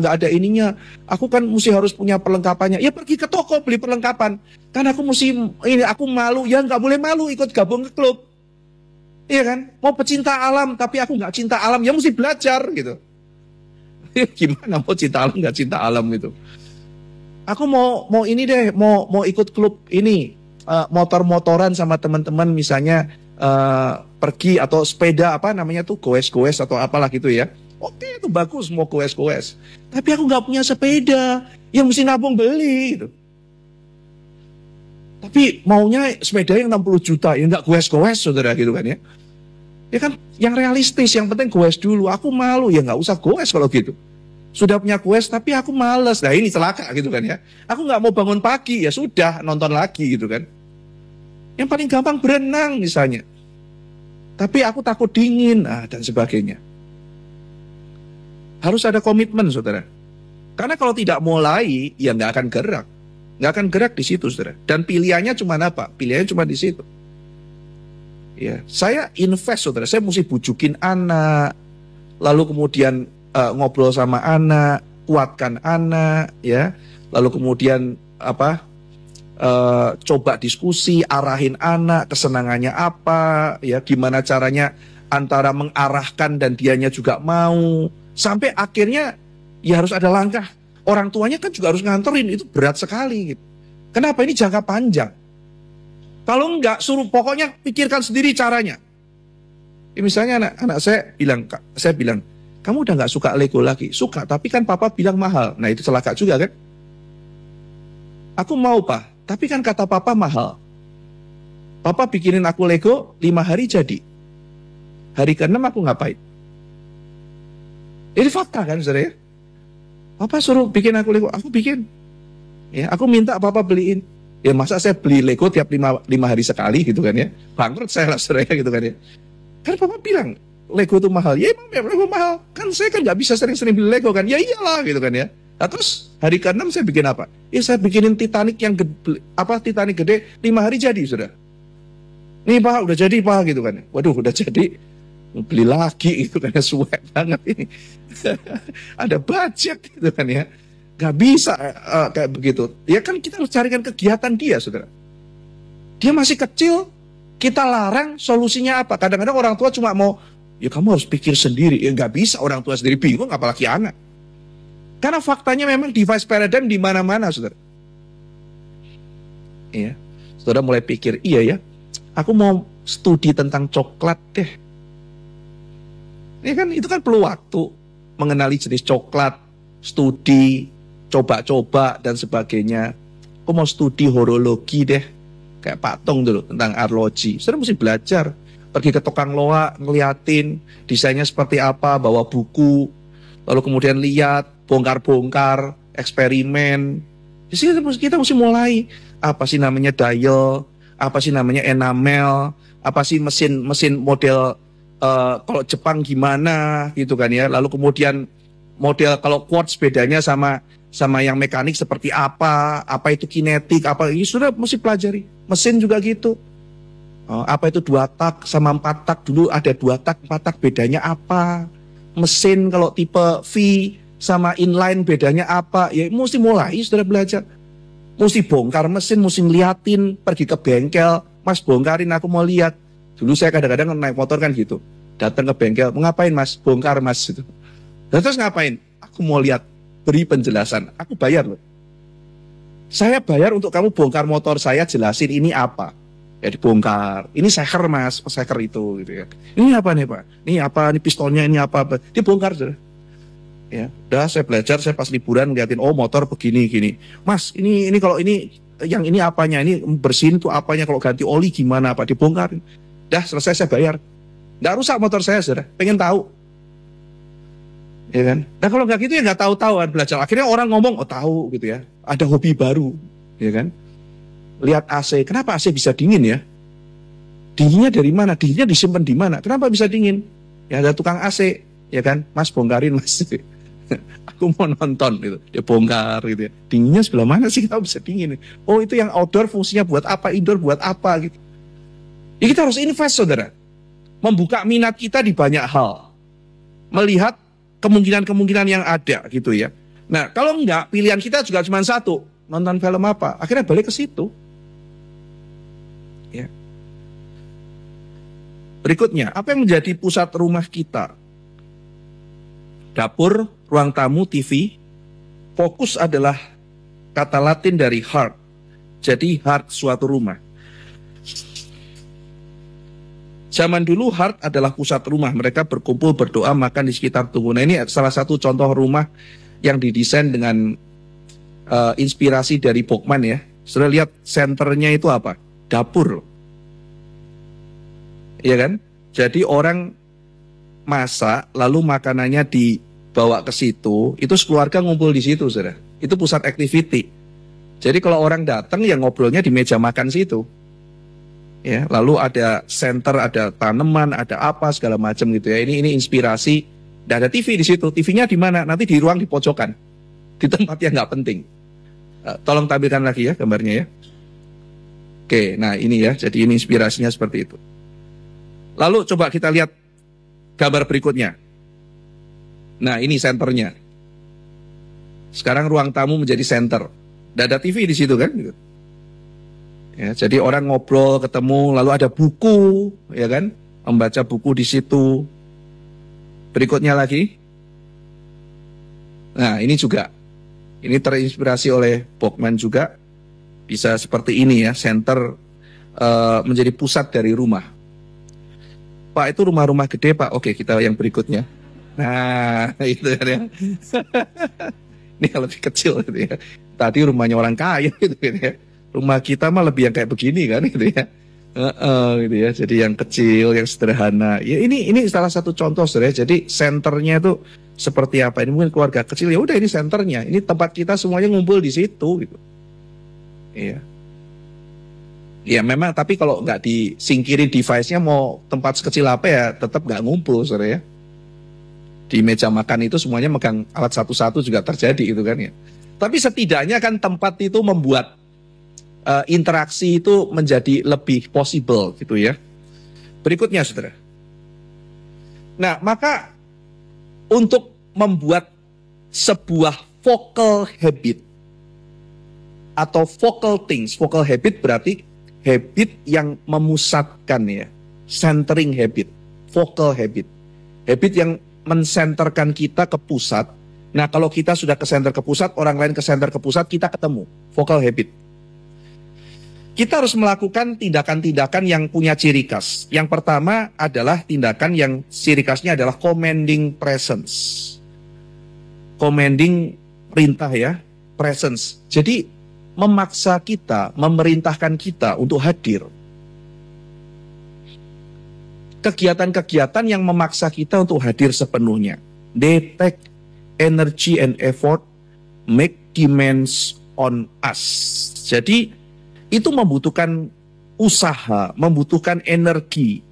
ada ininya. Aku kan mesti harus punya perlengkapannya. Ya pergi ke toko beli perlengkapan. Karena aku aku malu. Ya nggak boleh malu ikut gabung ke klub. Iya kan? Mau pecinta alam, tapi aku nggak cinta alam. Ya mesti belajar gitu. Gimana mau cinta alam nggak cinta alam gitu? Aku mau ini deh, mau ikut klub ini. Motor-motoran sama teman-teman misalnya. Pergi atau sepeda apa namanya tuh goes-goes atau apalah gitu ya. Oke, itu bagus mau goes-goes. Tapi aku nggak punya sepeda, yang mesti nabung beli gitu. Tapi maunya sepeda yang 60 juta, ya nggak goes-goes saudara gitu kan ya. Ya kan yang realistis, yang penting goes dulu. Aku malu, ya nggak usah goes kalau gitu. Sudah punya goes tapi aku males. Nah ini celaka gitu kan ya. Aku nggak mau bangun pagi, ya sudah nonton lagi gitu kan. Yang paling gampang berenang misalnya. Tapi aku takut dingin, dan sebagainya. Harus ada komitmen saudara. Karena kalau tidak mulai, ya nggak akan gerak. Nggak akan gerak di situ saudara. Dan pilihannya cuma apa? Pilihannya cuma di situ. Ya, saya invest saudara. Saya mesti bujukin anak. Lalu kemudian ngobrol sama anak, kuatkan anak, ya. Lalu kemudian coba diskusi, arahin anak, kesenangannya apa, ya, gimana caranya antara mengarahkan dan dianya juga mau, sampai akhirnya ya harus ada langkah. Orang tuanya kan juga harus nganterin, itu berat sekali gitu. Kenapa? Ini jangka panjang. Kalau enggak, suruh pokoknya pikirkan sendiri caranya. Ya, misalnya anak saya bilang, kamu udah nggak suka Lego lagi? Suka, tapi kan papa bilang mahal. Nah itu celaka juga kan? Aku mau pak, tapi kan kata papa mahal. Papa bikinin aku Lego 5 hari jadi. Hari ke-6 aku ngapain? Ini fakta kan saudara ya? Papa suruh bikin aku Lego, aku bikin. Ya, aku minta papa beliin. Ya masa saya beli Lego tiap 5 hari sekali gitu kan ya? Bangkrut saya lah saudara gitu kan ya? Kan papa bilang Lego itu mahal. Ya emang Lego mahal. Kan saya kan nggak bisa sering-sering beli Lego kan? Ya iyalah gitu kan ya. Nah, terus hari ke-6 saya bikin apa? Ya saya bikinin Titanic yang Titanic gede 5 hari jadi sudah. Nih pak udah jadi pak gitu kan. Waduh udah jadi, beli lagi gitu kan ya, suek banget ini. Ada budget gitu kan ya. Gak bisa kayak begitu. Ya kan kita harus carikan kegiatan dia saudara. Dia masih kecil, kita larang, solusinya apa? Kadang-kadang orang tua cuma mau, ya kamu harus pikir sendiri. Ya gak bisa, orang tua sendiri bingung apalagi anak. Karena faktanya memang device paradigm di mana-mana saudara. Iya. Saudara mulai pikir, iya ya, aku mau studi tentang coklat deh. Ya kan, itu kan perlu waktu. Mengenali jenis coklat, studi, coba-coba dan sebagainya. Aku mau studi horologi deh. Kayak Pak Tong dulu tentang arloji. Saudara mesti belajar. Pergi ke tukang loak, ngeliatin desainnya seperti apa, bawa buku. Lalu kemudian lihat, bongkar-bongkar, eksperimen. Di sini kita mesti mulai. Apa sih namanya dial? Apa sih namanya enamel? Apa sih mesin model kalau Jepang gimana gitu kan ya? Lalu kemudian model kalau quartz bedanya sama yang mekanik seperti apa? Apa itu kinetik? Apa ini sudah mesti pelajari. Mesin juga gitu. Apa itu 2 tak sama 4 tak? Dulu ada 2 tak, 4 tak bedanya apa? Mesin kalau tipe V sama inline bedanya apa? Ya mesti mulai sudah belajar. Mesti bongkar mesin, mesti ngeliatin, pergi ke bengkel, mas bongkarin aku mau lihat. Dulu saya kadang-kadang naik motor kan gitu. Datang ke bengkel, mau ngapain mas? Bongkar mas gitu. Dan terus ngapain? Aku mau lihat, beri penjelasan. Aku bayar loh. Saya bayar untuk kamu bongkar motor saya, jelasin ini apa. Ya dibongkar. Ini seker mas, seker itu gitu ya. Ini apa nih pak? Ini apa? Ini pistolnya ini apa? Dibongkar sudah. Ya, udah saya belajar, saya pas liburan ngeliatin, oh motor begini gini. Mas, ini kalau ini yang ini apanya? Ini bersihin tuh apanya? Kalau ganti oli gimana pak? Dibongkar. Dah selesai saya bayar. Nggak rusak motor saya sudah. Pengen tahu. Ya kan? Nah kalau nggak gitu ya nggak tahu-tahuan belajar. Akhirnya orang ngomong, oh tahu gitu ya. Ada hobi baru, ya kan? Lihat AC, kenapa AC bisa dingin ya? Dinginnya dari mana? Dinginnya disimpan di mana? Kenapa bisa dingin? Ya ada tukang AC, ya kan? Mas bongkarin mas. Aku mau nonton gitu, dia bongkar gitu ya. Dinginnya sebelah mana sih kita bisa dingin? Oh itu yang outdoor fungsinya buat apa? Indoor buat apa gitu? Ya kita harus invest saudara. Membuka minat kita di banyak hal. Melihat kemungkinan-kemungkinan yang ada gitu ya. Nah kalau enggak, pilihan kita juga cuma satu. Nonton film apa? Akhirnya balik ke situ. Ya. Berikutnya, apa yang menjadi pusat rumah kita? Dapur, ruang tamu, TV. Fokus adalah kata Latin dari heart. Jadi heart suatu rumah. Zaman dulu heart adalah pusat rumah. Mereka berkumpul, berdoa, makan di sekitar tunggu. Nah ini salah satu contoh rumah yang didesain dengan inspirasi dari Bokman ya. Saudara lihat senternya itu apa? Dapur. Iya kan? Jadi orang masak, lalu makanannya dibawa ke situ, itu sekeluarga ngumpul di situ, saudara. Itu pusat activity. Jadi kalau orang datang, ya ngobrolnya di meja makan situ. Ya, lalu ada center, ada tanaman, ada apa segala macam gitu ya. Ini inspirasi. Dan ada TV di situ. TV-nya di mana? Nanti di ruang di pojokan, di tempat yang nggak penting. Tolong tampilkan lagi ya gambarnya ya. Oke, nah ini ya. Jadi ini inspirasinya seperti itu. Lalu coba kita lihat gambar berikutnya. Nah ini senternya. Sekarang ruang tamu menjadi center. Dan ada TV di situ kan? Ya, jadi orang ngobrol, ketemu, lalu ada buku, ya kan? Membaca buku di situ. Berikutnya lagi. Nah ini juga. Ini terinspirasi oleh Bachman juga. Bisa seperti ini ya, center menjadi pusat dari rumah. Pak, itu rumah-rumah gede, Pak. Oke, kita yang berikutnya. Nah, itu ya. Ini yang lebih kecil gitu ya. Tadi rumahnya orang kaya gitu ya. Rumah kita mah lebih yang kayak begini kan gitu ya. Gitu ya. Jadi yang kecil, yang sederhana. Ya ini salah satu contoh saudara. Jadi senternya itu seperti apa? Ini mungkin keluarga kecil. Ya udah ini senternya. Ini tempat kita semuanya ngumpul di situ gitu. Iya. Ya memang, tapi kalau nggak disingkirin device-nya mau tempat sekecil apa ya tetap nggak ngumpul, saudara ya. Di meja makan itu semuanya megang alat satu-satu juga terjadi gitu kan ya. Tapi setidaknya kan tempat itu membuat interaksi itu menjadi lebih possible gitu ya. Berikutnya saudara. Nah maka untuk membuat sebuah focal habit atau focal things, focal habit berarti habit yang memusatkan ya, centering habit, focal habit. Habit yang mensenterkan kita ke pusat. Nah kalau kita sudah ke center ke pusat, orang lain ke center ke pusat, kita ketemu, focal habit. Kita harus melakukan tindakan-tindakan yang punya ciri khas. Yang pertama adalah tindakan yang ciri khasnya adalah commanding presence. Commanding perintah ya, presence. Jadi memaksa kita, memerintahkan kita untuk hadir. Kegiatan-kegiatan yang memaksa kita untuk hadir sepenuhnya. They take energy and effort, make demands on us. Jadi itu membutuhkan usaha, membutuhkan energi,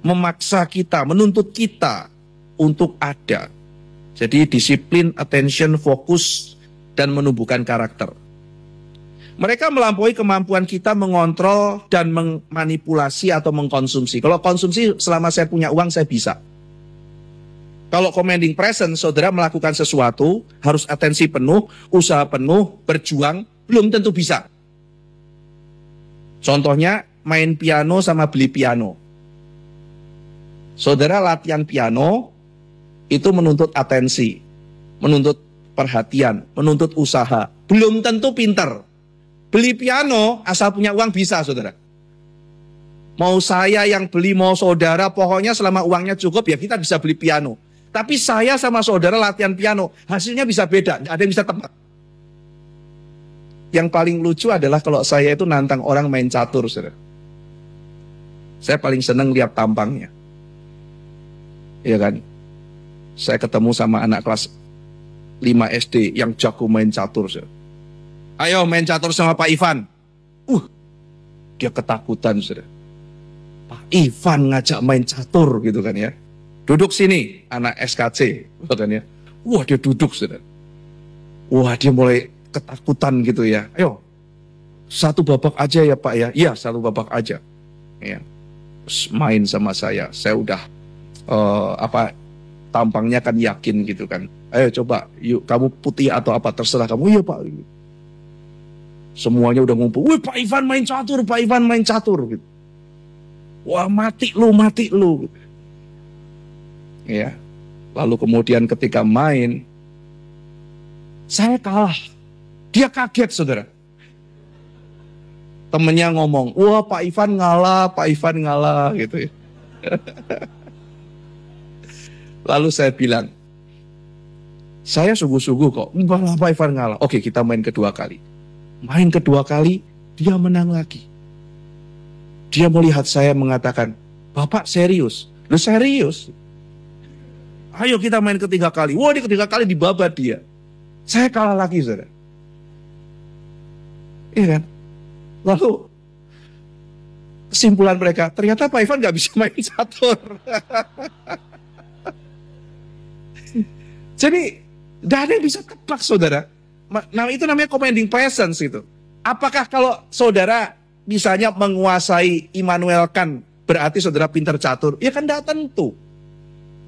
memaksa kita, menuntut kita untuk ada. Jadi disiplin, attention, fokus, dan menumbuhkan karakter. Mereka melampaui kemampuan kita mengontrol dan memanipulasi atau mengkonsumsi. Kalau konsumsi selama saya punya uang saya bisa. Kalau commanding presence, saudara melakukan sesuatu, harus atensi penuh, usaha penuh, berjuang, belum tentu bisa. Contohnya main piano sama beli piano. Saudara latihan piano, itu menuntut atensi, menuntut perhatian, menuntut usaha. Belum tentu pintar. Beli piano asal punya uang bisa, saudara. Mau saya yang beli, mau saudara, pokoknya selama uangnya cukup ya kita bisa beli piano. Tapi saya sama saudara latihan piano, hasilnya bisa beda, nggak ada yang bisa tepat. Yang paling lucu adalah kalau saya itu nantang orang main catur, saudara. Saya paling seneng lihat tampangnya. Iya kan? Saya ketemu sama anak kelas 5 SD yang jago main catur, saudara. Ayo main catur sama Pak Ivan. Dia ketakutan, saudara. Pak Ivan ngajak main catur gitu kan ya. Duduk sini, anak SKC, kan ya. Wah dia duduk, saudara. Wah dia mulai ketakutan gitu ya. Ayo, satu babak aja ya Pak ya. Iya satu babak aja. Ya. Terus main sama saya udah tampangnya kan yakin gitu kan. Ayo coba, yuk kamu putih atau apa terserah kamu. Iya Pak. Semuanya udah ngumpul. Wih Pak Ivan main catur, Pak Ivan main catur. Gitu. Wah mati lu. Gitu. Ya. Lalu kemudian ketika main, saya kalah. Dia kaget, saudara. Temennya ngomong, wah Pak Ivan ngalah, gitu ya. Lalu saya bilang, saya sungguh-sungguh kok, Pak Ivan ngalah. Oke, kita main kedua kali. Main kedua kali, dia menang lagi. Dia melihat saya mengatakan, Bapak serius? Lu serius? Ayo kita main ketiga kali. Wah, di ketiga kali dibabat dia. Saya kalah lagi, saudara. Iya kan? Lalu kesimpulan mereka, ternyata Pak Ivan gak bisa main catur. Jadi, gak ada yang bisa tebak, saudara. Nah, itu namanya commanding presence itu. Apakah kalau saudara misalnya menguasai Immanuel Kant, berarti saudara pintar catur? Ya kan gak tentu.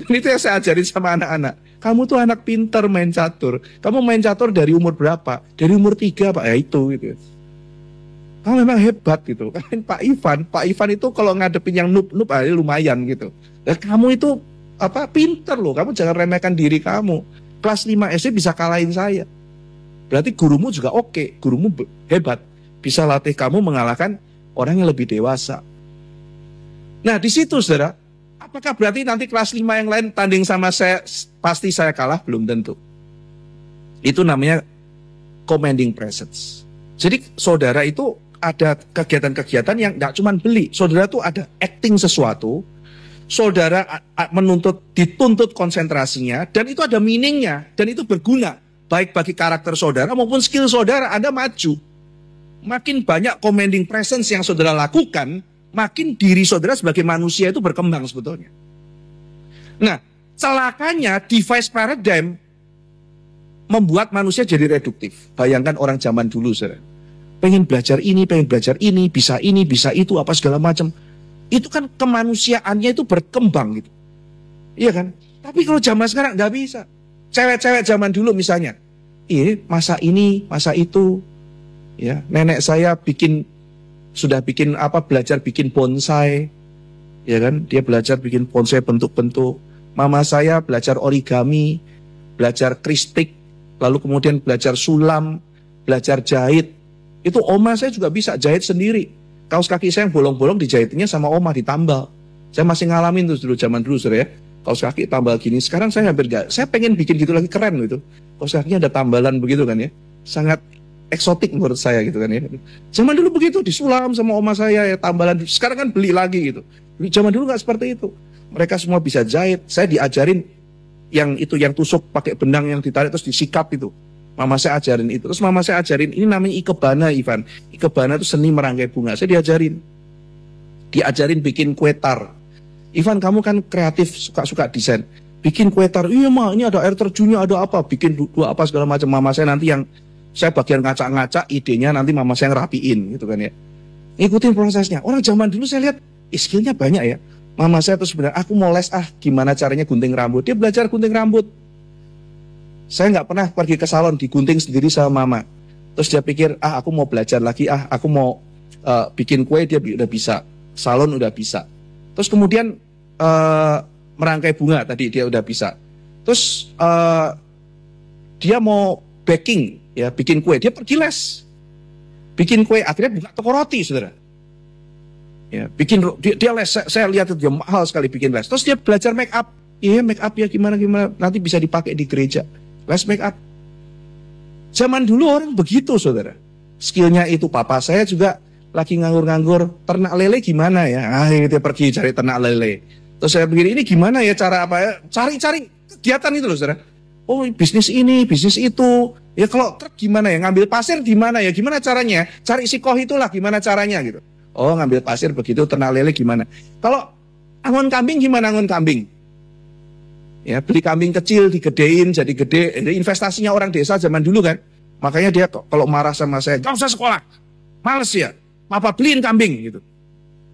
Dan itu yang saya ajarin sama anak-anak. Kamu tuh anak pintar main catur. Kamu main catur dari umur berapa? Dari umur 3, Pak. Ya itu gitu. Kamu memang hebat gitu. Kan Pak Ivan itu kalau ngadepin yang noob aja lumayan gitu. Dan kamu itu pintar loh. Kamu jangan remehkan diri kamu. Kelas 5 SD bisa kalahin saya. Berarti gurumu juga oke. Gurumu hebat. Bisa latih kamu mengalahkan orang yang lebih dewasa. Nah di situ saudara, apakah berarti nanti kelas 5 yang lain tanding sama saya, pasti saya kalah? Belum tentu. Itu namanya commanding presence. Jadi saudara itu ada kegiatan-kegiatan yang gak cuma beli. Saudara tuh ada acting sesuatu. Saudara dituntut konsentrasinya. Dan itu ada meaningnya. Dan itu berguna. Baik bagi karakter saudara maupun skill saudara. Anda maju. Makin banyak commanding presence yang saudara lakukan, makin diri saudara sebagai manusia itu berkembang sebetulnya. Nah, celakanya device paradigm membuat manusia jadi reduktif. Bayangkan orang zaman dulu, saudara. Pengen belajar ini, bisa itu, apa segala macam. Itu kan kemanusiaannya itu berkembang gitu. Iya kan? Tapi kalau zaman sekarang nggak bisa. Cewek-cewek zaman dulu misalnya, masa ini, masa itu. Ya, nenek saya belajar bikin bonsai. Ya kan? Dia belajar bikin bonsai bentuk-bentuk. Mama saya belajar origami, belajar kristik, lalu kemudian belajar sulam, belajar jahit. Itu oma saya juga bisa jahit sendiri. Kaos kaki saya yang bolong-bolong dijahitnya sama oma ditambal. Saya masih ngalamin tuh zaman dulu ya. Kaos kaki tambal gini. Sekarang saya hampir gak. Saya pengen bikin gitu lagi, keren gitu. Kaos kakinya ada tambalan begitu kan ya. Sangat eksotik menurut saya gitu kan ya. Zaman dulu begitu disulam sama oma saya ya tambalan. Sekarang kan beli lagi gitu. Zaman dulu gak seperti itu. Mereka semua bisa jahit. Saya diajarin yang tusuk pakai benang yang ditarik terus disikap itu. Mama saya ajarin itu. Terus mama saya ajarin, ini namanya ikebana, Ivan. Ikebana itu seni merangkai bunga. Saya diajarin bikin kue tar. Ivan, kamu kan kreatif, suka desain. Bikin kue tar. Iya ma, ini ada air terjunnya, ada apa. Bikin dua apa segala macam. Mama saya nanti yang, saya bagian ngacak-ngacak, idenya nanti mama saya ngerapiin gitu kan ya. Ikutin prosesnya. Orang zaman dulu saya lihat, skillnya banyak ya. Mama saya tuh sebenarnya, aku mau les gimana caranya gunting rambut. Dia belajar gunting rambut. Saya nggak pernah pergi ke salon digunting sendiri sama mama. Terus dia pikir, aku mau belajar lagi, aku mau bikin kue, dia udah bisa. Salon udah bisa. Terus kemudian merangkai bunga tadi dia udah bisa. Terus dia mau baking, ya bikin kue, dia pergi les. Bikin kue, akhirnya buka toko roti, saudara. Ya, dia les, saya lihat itu dia mahal sekali bikin les. Terus dia belajar make up. Iya, make up ya gimana, nanti bisa dipakai di gereja. Les make up. Zaman dulu orang begitu, saudara. Skillnya itu. Papa saya juga lagi nganggur-nganggur. Ternak lele gimana ya? Dia pergi cari ternak lele. Terus saya pikir, ini gimana ya cara apa ya? Cari-cari kegiatan itu loh, saudara. Oh, bisnis ini, bisnis itu. Ya kalau truk gimana ya? Ngambil pasir gimana ya? Gimana caranya? Cari sikoh itulah gimana caranya gitu. Oh, ngambil pasir begitu, ternak lele gimana? Kalau angon kambing gimana angon kambing? Ya, beli kambing kecil, digedein, jadi gede. Investasinya orang desa zaman dulu kan. Makanya dia kalau marah sama saya, gak usah sekolah, males ya, papa beliin kambing gitu.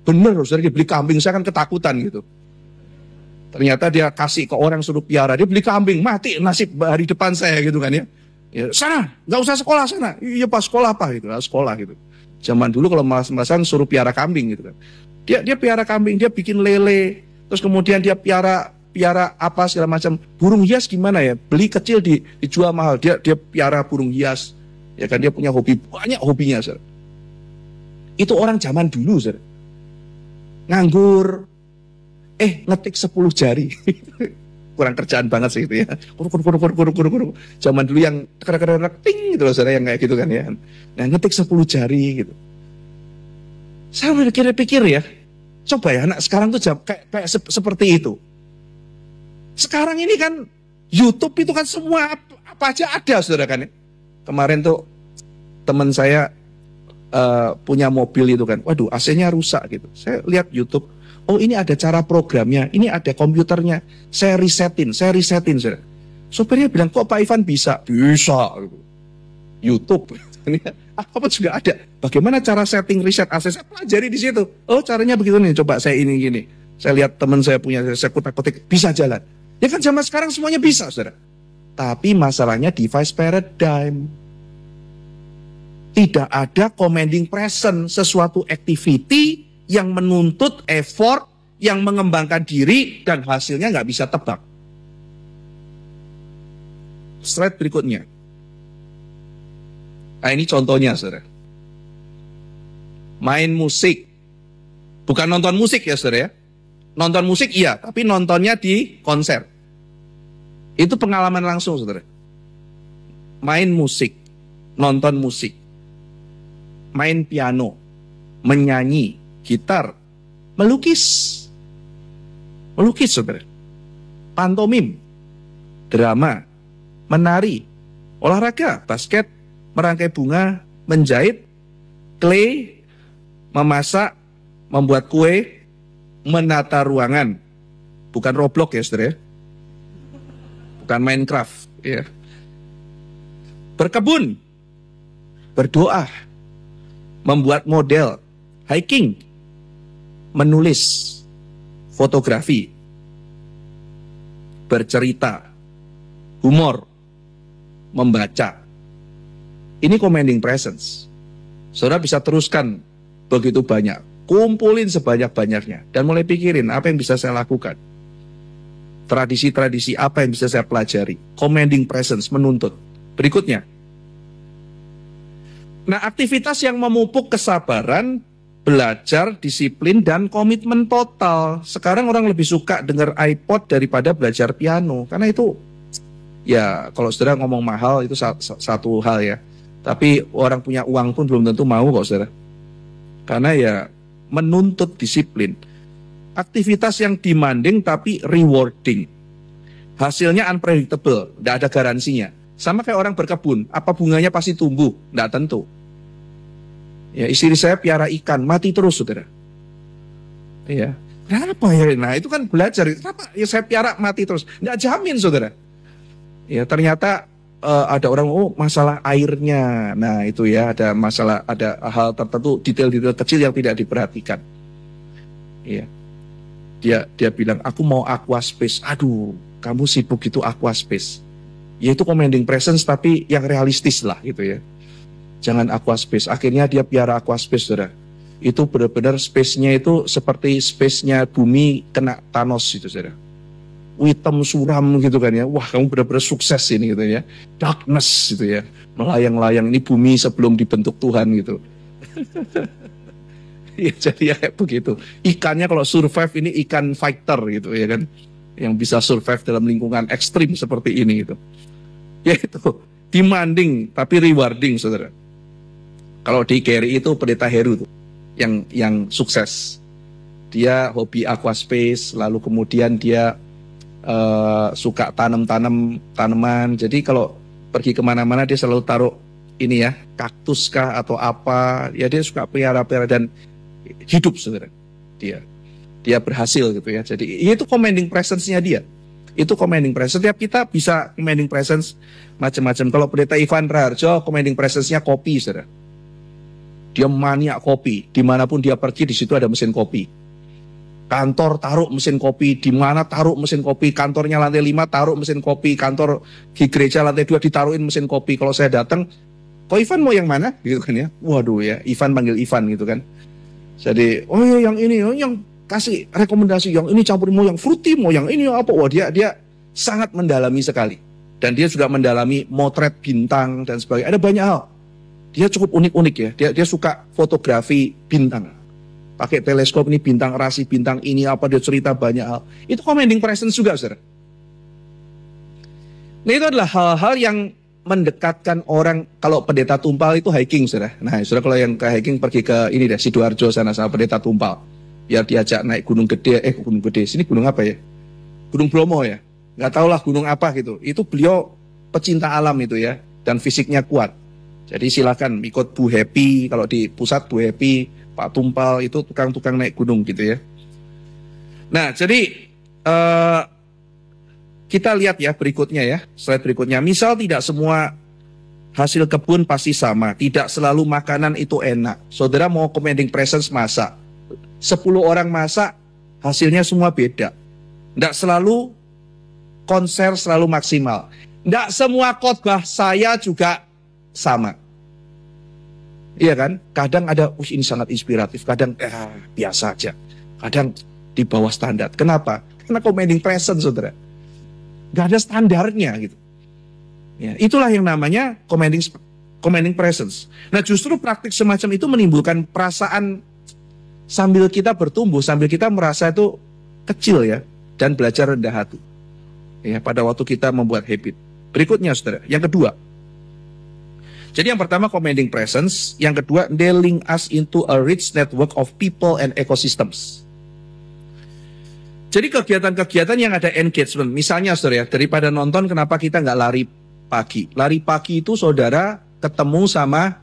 Bener, saudara, dia beli kambing, saya kan ketakutan gitu. Ternyata dia kasih ke orang suruh piara, dia beli kambing, mati nasib hari depan saya gitu kan ya. Ya sana, gak usah sekolah sana. Iya pas sekolah apa gitu, sekolah gitu. Zaman dulu kalau malas-malasan suruh piara kambing gitu kan. Dia piara kambing, dia bikin lele, terus kemudian dia piara apa segala macam. Burung hias gimana ya? Beli kecil dijual mahal. Dia piara burung hias. Ya kan dia punya hobi, banyak hobinya, saudara. Itu orang zaman dulu, saudara. Nganggur. Ngetik 10 jari. kurang kerjaan banget sih itu ya. Kuruk. Zaman dulu yang kadang-kadang ting gitu loh saudara, yang kayak gitu kan ya. Nah ngetik 10 jari gitu. Saya pikir-pikir ya, coba ya anak sekarang tuh kayak seperti itu. Sekarang ini kan YouTube itu kan semua apa aja ada saudara kan ya. Kemarin tuh teman saya punya mobil itu kan, waduh AC-nya rusak gitu. Saya lihat YouTube, oh ini ada cara programnya, ini ada komputernya. Saya resetin saudara. Sopirnya bilang, kok Pak Ivan bisa? Bisa gitu. YouTube. Apa juga ada. Bagaimana cara setting reset AC? Saya pelajari di situ. Oh caranya begitu nih, coba saya ini gini. Saya lihat teman saya punya, saya kutak-kutik, bisa jalan. Ya kan zaman sekarang semuanya bisa saudara. Tapi masalahnya device paradigm. Tidak ada commanding present, sesuatu activity yang menuntut effort, yang mengembangkan diri, dan hasilnya nggak bisa tebak. Slide berikutnya. Nah ini contohnya, saudara. Main musik. Bukan nonton musik ya, saudara ya. Nonton musik iya, tapi nontonnya di konser. Itu pengalaman langsung, saudara. Main musik, nonton musik. Main piano, menyanyi, gitar, melukis, saudara. Pantomim, drama, menari, olahraga, basket, merangkai bunga, menjahit, clay, memasak, membuat kue, menata ruangan. Bukan Roblox ya, saudara. Bukan Minecraft, ya. Berkebun, berdoa, membuat model, hiking, menulis, fotografi, bercerita, humor, membaca. Ini commanding presence. Saudara bisa teruskan begitu banyak. Kumpulin sebanyak-banyaknya. Dan mulai pikirin apa yang bisa saya lakukan. Tradisi-tradisi apa yang bisa saya pelajari. Commanding presence menuntut. Berikutnya. Nah, aktivitas yang memupuk kesabaran, belajar, disiplin, dan komitmen total. Sekarang orang lebih suka dengar iPod daripada belajar piano. Karena itu, ya kalau saudara ngomong mahal itu satu hal ya. Tapi orang punya uang pun belum tentu mau kok saudara. Karena ya menuntut disiplin. Aktivitas yang demanding tapi rewarding. Hasilnya unpredictable, tidak ada garansinya. Sama kayak orang berkebun, apa bunganya pasti tumbuh? Tidak tentu. Ya, istri saya piara ikan, mati terus, saudara. Iya. Kenapa ya? Nah, itu kan belajar. Kenapa ya saya piara mati terus? Tidak jamin, saudara. Ya, ternyata ada orang, oh masalah airnya. Nah, itu ya, ada masalah, ada hal tertentu, detail-detail kecil yang tidak diperhatikan. Iya. Dia bilang, aku mau aquaspace. Aduh, kamu sibuk itu aquaspace. Ya itu commanding presence tapi yang realistis lah gitu ya. Jangan aquaspace. Akhirnya dia piara aquaspace, saudara. Itu benar-benar space-nya itu seperti space-nya bumi kena Thanos itu, saudara. Hitam suram gitu kan ya. Wah, kamu benar-benar sukses ini gitu ya. Darkness gitu ya. Melayang-layang, ini bumi sebelum dibentuk Tuhan gitu. Ya, jadi ya kayak begitu. Ikannya kalau survive ini ikan fighter gitu ya kan. Yang bisa survive dalam lingkungan ekstrim seperti ini gitu. Ya itu demanding tapi rewarding, saudara. Kalau di Gary itu pendeta Heru tuh yang sukses. Dia hobi aquaspace, lalu kemudian dia suka tanaman. Jadi kalau pergi kemana-mana dia selalu taruh ini ya, kaktus kah atau apa. Ya dia suka pelihara-pelihara dan hidup, saudara. Dia berhasil gitu ya. Jadi itu commanding presence-nya dia. Itu commanding presence. Setiap kita bisa commanding presence macam-macam. Kalau pendeta Ivan Raharjo, commanding presence-nya kopi, saudara. Dia maniak kopi. Dimanapun dia pergi, di situ ada mesin kopi. Kantor taruh mesin kopi. Di mana taruh mesin kopi. Kantornya lantai 5 taruh mesin kopi. Kantor di gereja lantai 2 ditaruhin mesin kopi. Kalau saya datang, kok Ivan mau yang mana? Gitu kan ya. Waduh ya, Ivan panggil Ivan gitu kan. Jadi, oh ya yang ini, oh yang kasih rekomendasi, yang ini campurin mau yang fruity, mau yang ini apa. Wah dia sangat mendalami sekali. Dan dia juga mendalami motret bintang dan sebagainya. Ada banyak hal. Dia cukup unik-unik ya. Dia suka fotografi bintang. Pakai teleskop ini bintang, rasi bintang ini apa, dia cerita banyak hal. Itu commanding presence juga, saudara. Nah, itu adalah hal-hal yang mendekatkan orang. Kalau pendeta tumpal itu hiking, saudara. Nah, saudara kalau yang ke hiking pergi ke ini deh, Sidoarjo sana sama pendeta tumpal. Biar diajak naik gunung gede, gunung gede. Sini gunung apa ya? Gunung Bromo ya. Nggak tahu lah gunung apa gitu. Itu beliau pecinta alam itu ya. Dan fisiknya kuat. Jadi silakan ikut Bu Happy. Kalau di pusat Bu Happy, Pak Tumpal itu tukang-tukang naik gunung gitu ya. Nah, jadi kita lihat ya berikutnya ya, slide berikutnya. Misal tidak semua hasil kebun pasti sama, tidak selalu makanan itu enak. Saudara mau commanding presence masak, 10 orang masak, hasilnya semua beda. Tidak selalu konser selalu maksimal. Tidak semua khotbah saya juga sama. Iya kan? Kadang ada, ini sangat inspiratif, kadang biasa aja. Kadang di bawah standar. Kenapa? Karena commanding presence, saudara. Gak ada standarnya gitu. Ya, itulah yang namanya commanding presence. Nah, justru praktik semacam itu menimbulkan perasaan sambil kita bertumbuh, sambil kita merasa itu kecil ya, dan belajar rendah hati. Ya, pada waktu kita membuat habit. Berikutnya, saudara, yang kedua. Jadi yang pertama commanding presence, yang kedua nailing us into a rich network of people and ecosystems. Jadi kegiatan-kegiatan yang ada engagement, misalnya saudara ya, daripada nonton kenapa kita nggak lari pagi? Lari pagi itu saudara ketemu sama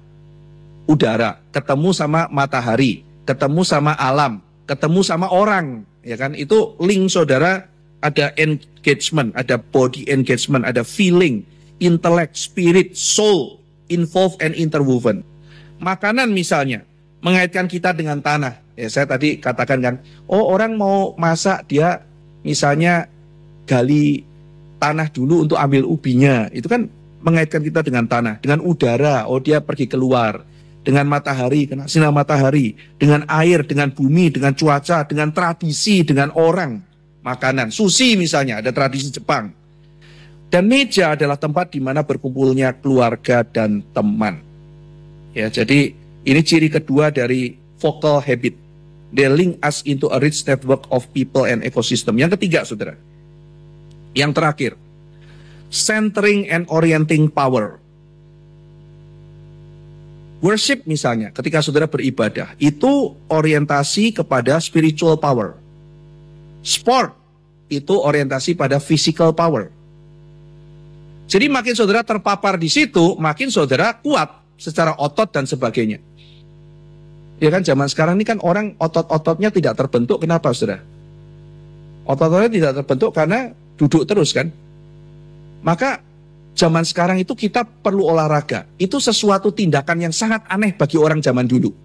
udara, ketemu sama matahari, ketemu sama alam, ketemu sama orang, ya kan? Itu link saudara, ada engagement, ada body engagement, ada feeling, intellect, spirit, soul, involved and interwoven. Makanan misalnya, mengaitkan kita dengan tanah. Ya, saya tadi katakan kan, orang mau masak dia misalnya gali tanah dulu untuk ambil ubinya. Itu kan mengaitkan kita dengan tanah, dengan udara, dia pergi keluar, dengan matahari, kena sinar matahari, dengan air, dengan bumi, dengan cuaca, dengan tradisi, dengan orang, makanan. Sushi misalnya, ada tradisi Jepang. Dan meja adalah tempat di mana berkumpulnya keluarga dan teman. Ya, jadi ini ciri kedua dari focal habit. They link us into a rich network of people and ecosystem. Yang ketiga, saudara. Yang terakhir. Centering and orienting power. Worship misalnya, ketika saudara beribadah, itu orientasi kepada spiritual power. Sport, itu orientasi pada physical power. Jadi makin saudara terpapar di situ, makin saudara kuat secara otot dan sebagainya. Ya kan, zaman sekarang ini kan orang otot-ototnya tidak terbentuk. Kenapa, saudara? Otot-ototnya tidak terbentuk karena duduk terus kan. Maka zaman sekarang itu kita perlu olahraga. Itu sesuatu tindakan yang sangat aneh bagi orang zaman dulu.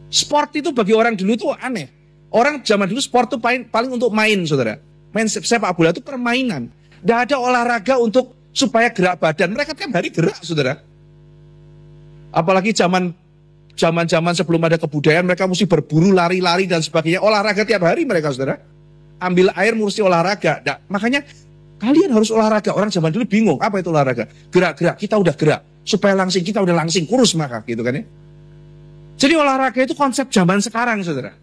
Sport itu bagi orang dulu itu aneh. Orang zaman dulu sport itu paling untuk main, saudara. Main sepak bola itu permainan. Tidak ada olahraga untuk supaya gerak badan. Mereka tiap hari gerak, saudara. Apalagi zaman sebelum ada kebudayaan, mereka mesti berburu, lari-lari dan sebagainya. Olahraga tiap hari mereka, saudara. Ambil air mesti olahraga. Nah, makanya kalian harus olahraga. Orang zaman dulu bingung, apa itu olahraga? Gerak-gerak, kita udah gerak. Supaya langsing, kita udah langsing, kurus maka, gitu kan ya. Jadi olahraga itu konsep zaman sekarang, saudara.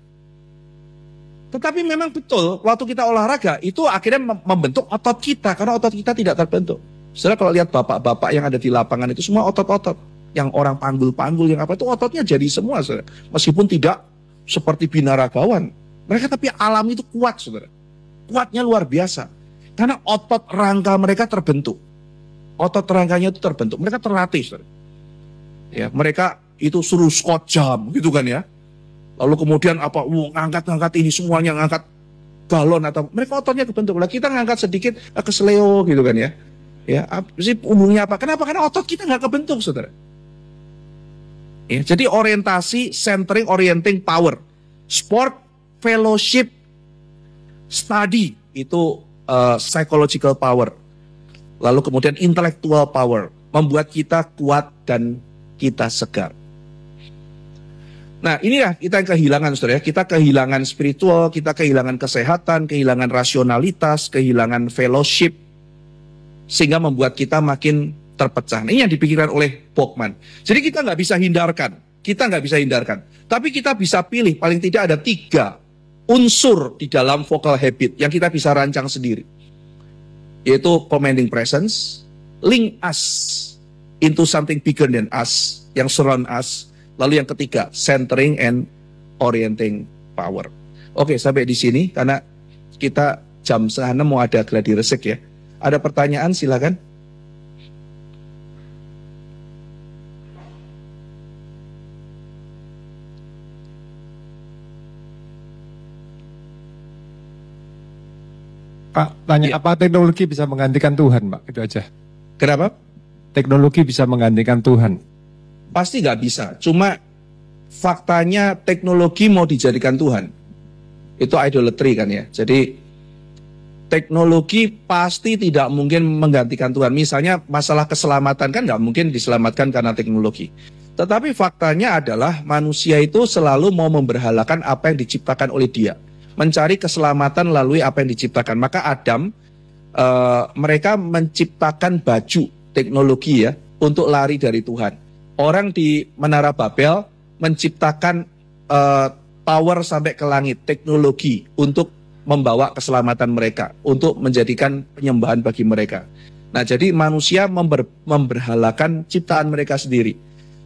Tetapi memang betul, waktu kita olahraga, itu akhirnya membentuk otot kita. Karena otot kita tidak terbentuk. Saudara kalau lihat bapak-bapak yang ada di lapangan itu semua otot-otot. Yang orang panggul-panggul, yang apa itu ototnya jadi semua, saudara. Meskipun tidak seperti binaragawan. Mereka tapi alam itu kuat, saudara. Kuatnya luar biasa. Karena otot rangka mereka terbentuk. Otot rangkanya itu terbentuk. Mereka terlatih, saudara. Ya, mereka itu suruh squat jam, gitu kan ya. Lalu kemudian apa, ngangkat-ngangkat ini semuanya, ngangkat galon atau mereka ototnya kebentuk. Lah kita ngangkat sedikit kesleo gitu kan ya. Ya, sih umumnya apa? Kenapa? Karena otot kita nggak kebentuk, saudara. Ya, jadi orientasi, centering, orienting power. Sport, fellowship, study, itu psychological power. Lalu kemudian intellectual power. Membuat kita kuat dan kita segar. Nah, inilah kita yang kehilangan, saudara. Kita kehilangan spiritual, kita kehilangan kesehatan, kehilangan rasionalitas, kehilangan fellowship. Sehingga membuat kita makin terpecah. Nah, ini yang dipikirkan oleh Baucham. Jadi kita nggak bisa hindarkan. Tapi kita bisa pilih, paling tidak ada 3 unsur di dalam vocal habit yang kita bisa rancang sendiri. yaitu commanding presence, link us into something bigger than us, yang surround us. Lalu yang ketiga, centering and orienting power. Oke, sampai di sini karena kita jam 5:30 mau ada gladi resik ya. Ada pertanyaan silakan. Pak, tanya apa teknologi bisa menggantikan Tuhan, Pak? Itu aja. Kenapa? Teknologi bisa menggantikan Tuhan. Pasti nggak bisa. Cuma faktanya teknologi mau dijadikan Tuhan. Itu idolatry kan ya. Jadi teknologi pasti tidak mungkin menggantikan Tuhan. Misalnya masalah keselamatan kan nggak mungkin diselamatkan karena teknologi. Tetapi faktanya adalah manusia itu selalu mau memberhalakan apa yang diciptakan oleh dia. Mencari keselamatan melalui apa yang diciptakan. Maka Adam, mereka menciptakan baju teknologi ya untuk lari dari Tuhan. Orang di Menara Babel menciptakan tower sampai ke langit, teknologi untuk membawa keselamatan mereka, untuk menjadikan penyembahan bagi mereka. Nah, jadi manusia memberhalakan ciptaan mereka sendiri.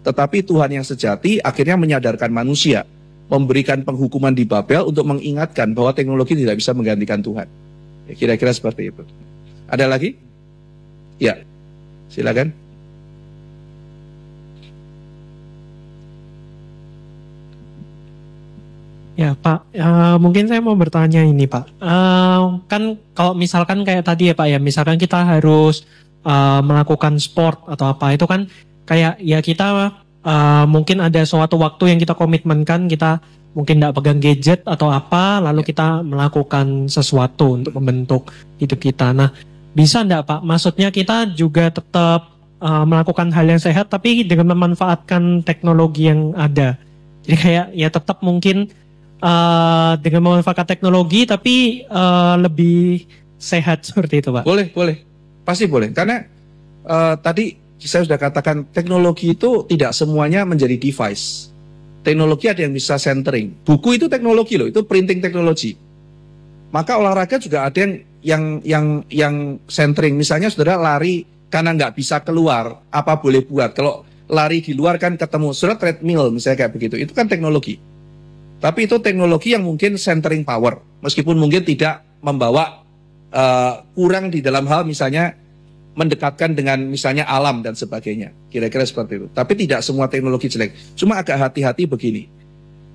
Tetapi Tuhan yang sejati akhirnya menyadarkan manusia, memberikan penghukuman di Babel untuk mengingatkan bahwa teknologi tidak bisa menggantikan Tuhan. Ya, kira-kira seperti itu. Ada lagi? Ya, silakan. Ya Pak, mungkin saya mau bertanya ini Pak. Kan kalau misalkan kayak tadi ya Pak ya, misalkan kita harus melakukan sport atau apa, itu kan kayak ya kita mungkin ada suatu waktu yang kita komitmenkan, kita mungkin tidak pegang gadget atau apa, lalu kita melakukan sesuatu untuk membentuk hidup kita. Nah, bisa enggak Pak? Maksudnya kita juga tetap melakukan hal yang sehat, tapi dengan memanfaatkan teknologi yang ada. Jadi kayak ya tetap mungkin dengan memanfaatkan teknologi, tapi lebih sehat seperti itu Pak. Boleh, boleh. Pasti boleh. Karena tadi saya sudah katakan teknologi itu tidak semuanya menjadi device. Teknologi ada yang bisa centering. Buku itu teknologi loh, itu printing teknologi. Maka olahraga juga ada yang centering. Misalnya saudara lari karena nggak bisa keluar, apa boleh buat? Kalau lari di luar kan ketemu saudara treadmill misalnya kayak begitu, itu kan teknologi. Tapi itu teknologi yang mungkin centering power, meskipun mungkin tidak membawa kurang di dalam hal misalnya mendekatkan dengan misalnya alam dan sebagainya. Kira-kira seperti itu. Tapi tidak semua teknologi jelek. Cuma agak hati-hati begini.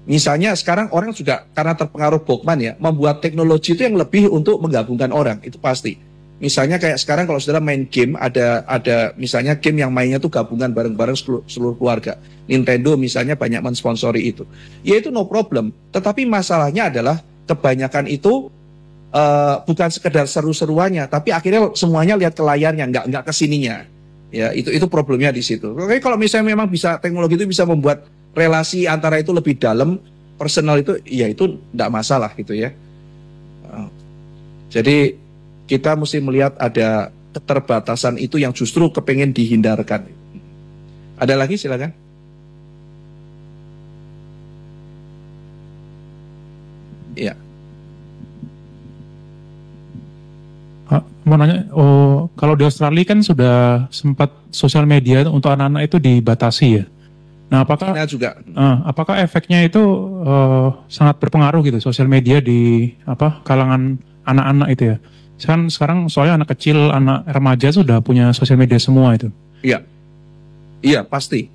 Misalnya sekarang orang juga karena terpengaruh Bokman ya, membuat teknologi itu yang lebih untuk menggabungkan orang. Itu pasti. Misalnya kayak sekarang kalau saudara main game, ada misalnya game yang mainnya tuh gabungan bareng-bareng seluruh keluarga. Nintendo misalnya banyak mensponsori itu. Ya itu no problem. Tetapi masalahnya adalah kebanyakan itu bukan sekedar seru-seruannya, tapi akhirnya semuanya lihat ke layarnya, nggak ke sininya. Ya, itu problemnya di situ. Oke, kalau misalnya memang bisa teknologi itu bisa membuat relasi antara itu lebih dalam, personal itu, ya itu nggak masalah gitu ya. Jadi kita mesti melihat ada keterbatasan itu yang justru kepengen dihindarkan. Ada lagi silakan. Ya. Mau nanya, kalau di Australia kan sudah sempat sosial media untuk anak-anak itu dibatasi ya. Nah, apakah efeknya itu sangat berpengaruh gitu sosial media di kalangan anak-anak itu ya? Kan sekarang soalnya anak kecil, anak remaja sudah punya sosial media semua itu. Iya, iya pasti.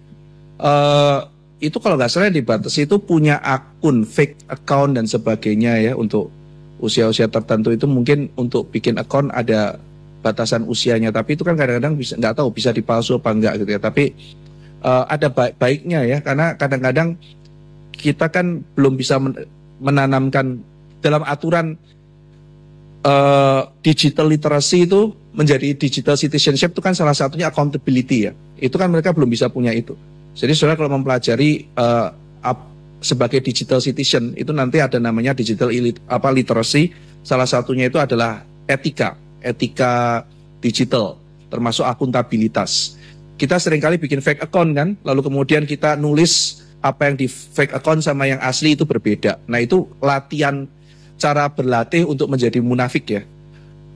Itu kalau nggak salah dibatasi itu punya akun fake account dan sebagainya ya untuk usia-usia tertentu itu mungkin untuk bikin akun ada batasan usianya, tapi itu kan kadang-kadang bisa nggak tahu bisa dipalsu apa enggak gitu ya. Tapi ada baiknya ya, karena kadang-kadang kita kan belum bisa menanamkan dalam aturan digital literacy itu menjadi digital citizenship itu kan salah satunya accountability ya. Itu kan mereka belum bisa punya itu. Jadi saudara kalau mempelajari sebagai digital citizen itu nanti ada namanya digital literacy, salah satunya itu adalah etika digital, termasuk akuntabilitas. Kita seringkali bikin fake account kan, lalu kemudian kita nulis apa yang di fake account sama yang asli itu berbeda. Nah itu latihan, cara berlatih untuk menjadi munafik ya.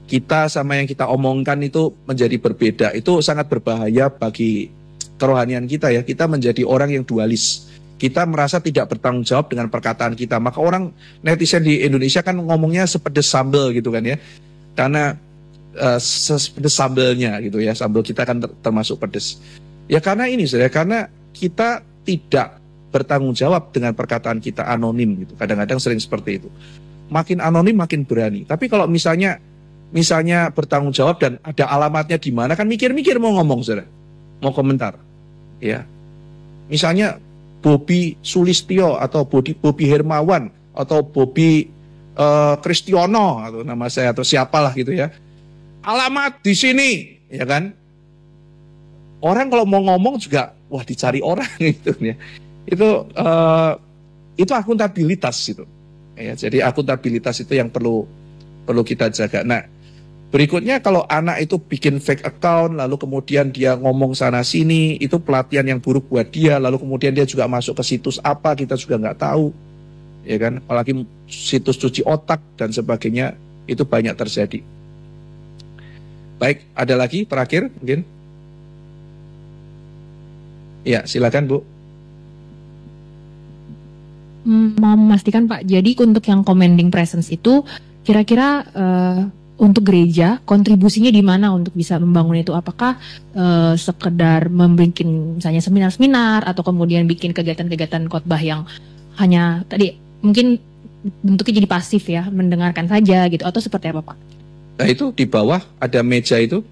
kita sama yang kita omongkan itu menjadi berbeda, itu sangat berbahaya bagi kerohanian kita ya. Kita menjadi orang yang dualis. Kita merasa tidak bertanggung jawab dengan perkataan kita. Maka orang netizen di Indonesia kan ngomongnya sepedes sambal gitu kan ya. Karena sepedes sambelnya gitu ya. Sambal kita kan termasuk pedes. Ya karena ini saudara, karena kita tidak bertanggung jawab dengan perkataan kita, anonim gitu. Kadang-kadang sering seperti itu. Makin anonim makin berani. Tapi kalau misalnya bertanggung jawab dan ada alamatnya di mana, kan mikir-mikir mau ngomong saudara, mau komentar, ya. Misalnya Bobi Sulistyo atau Bobi Hermawan atau Bobi Kristiono atau nama saya atau siapalah gitu ya. Alamat di sini, ya kan? Orang kalau mau ngomong juga, wah dicari orang gitu ya. Itu akuntabilitas itu. Ya, jadi akuntabilitas itu yang perlu kita jaga. Nah, berikutnya kalau anak itu bikin fake account, lalu kemudian dia ngomong sana sini, itu pelatihan yang buruk buat dia, lalu kemudian dia juga masuk ke situs apa, kita juga nggak tahu, ya kan? Apalagi situs cuci otak dan sebagainya, itu banyak terjadi. Baik, ada lagi terakhir mungkin? Ya, silakan Bu. Mau memastikan Pak, jadi untuk yang commanding presence itu, kira-kira untuk gereja, kontribusinya di mana untuk bisa membangun itu? Apakah sekedar membuat misalnya seminar-seminar atau kemudian bikin kegiatan-kegiatan khotbah yang hanya tadi mungkin bentuknya jadi pasif ya, mendengarkan saja gitu, atau seperti apa Pak? Nah itu di bawah ada meja itu.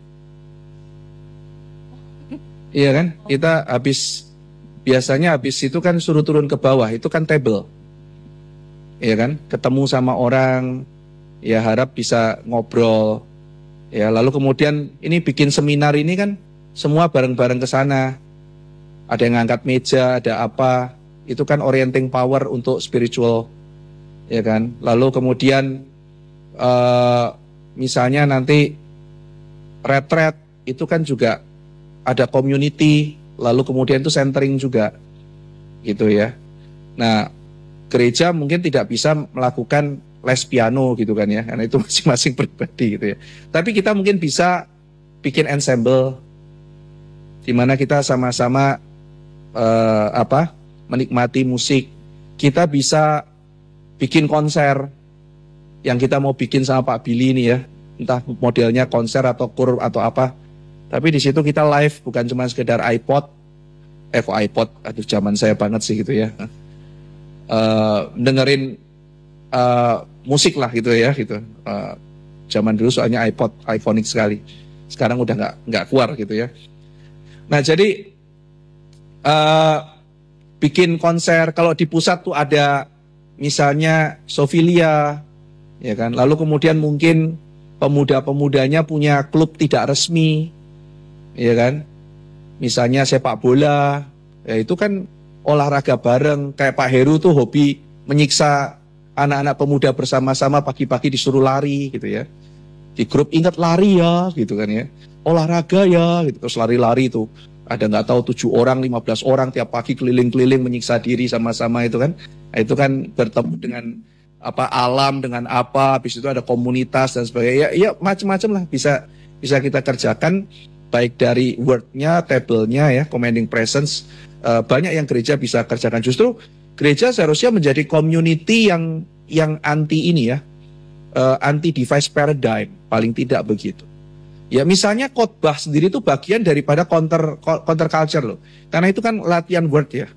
Iya kan? Kita biasanya habis itu kan suruh turun ke bawah, itu kan table. Iya kan? Ketemu sama orang, ya harap bisa ngobrol. Ya, lalu kemudian ini bikin seminar ini kan semua bareng-bareng ke sana. Ada yang ngangkat meja, ada apa. Itu kan orienting power untuk spiritual. Ya kan? Lalu kemudian misalnya nanti retreat itu kan juga ada community, lalu kemudian itu centering juga. Gitu ya. Nah, gereja mungkin tidak bisa melakukan les piano gitu kan ya, karena itu masing-masing pribadi gitu ya. Tapi kita mungkin bisa bikin ensemble di mana kita sama-sama menikmati musik. Kita bisa bikin konser yang kita mau bikin sama Pak Billy ini ya, entah modelnya konser atau kur atau apa. Tapi di situ kita live, bukan cuma sekedar iPod. Kok iPod, aduh zaman saya banget sih gitu ya. Dengerin musik lah gitu ya gitu. Zaman dulu soalnya iPod ikonik sekali. Sekarang udah nggak keluar gitu ya. Nah jadi bikin konser, kalau di pusat tuh ada misalnya Sofilia, ya kan. Lalu kemudian mungkin pemuda-pemudanya punya klub tidak resmi, ya kan. Misalnya sepak bola, ya itu kan olahraga bareng. Kayak Pak Heru tuh hobi menyiksa anak-anak pemuda bersama-sama, pagi-pagi disuruh lari gitu ya. Di grup ingat lari ya gitu kan ya. Olahraga ya gitu. Terus lari-lari itu ada nggak tahu 7 orang, 15 orang tiap pagi keliling-keliling menyiksa diri sama-sama itu kan. Nah, itu kan bertemu dengan alam, dengan apa, habis itu ada komunitas dan sebagainya. Ya macam-macam lah bisa kita kerjakan, baik dari word-nya, table-nya ya, commanding presence. Banyak yang gereja bisa kerjakan. Justru gereja seharusnya menjadi community yang anti ini ya, anti device paradigm, paling tidak begitu. Ya misalnya khotbah sendiri itu bagian daripada counter culture loh. Karena itu kan latihan word ya.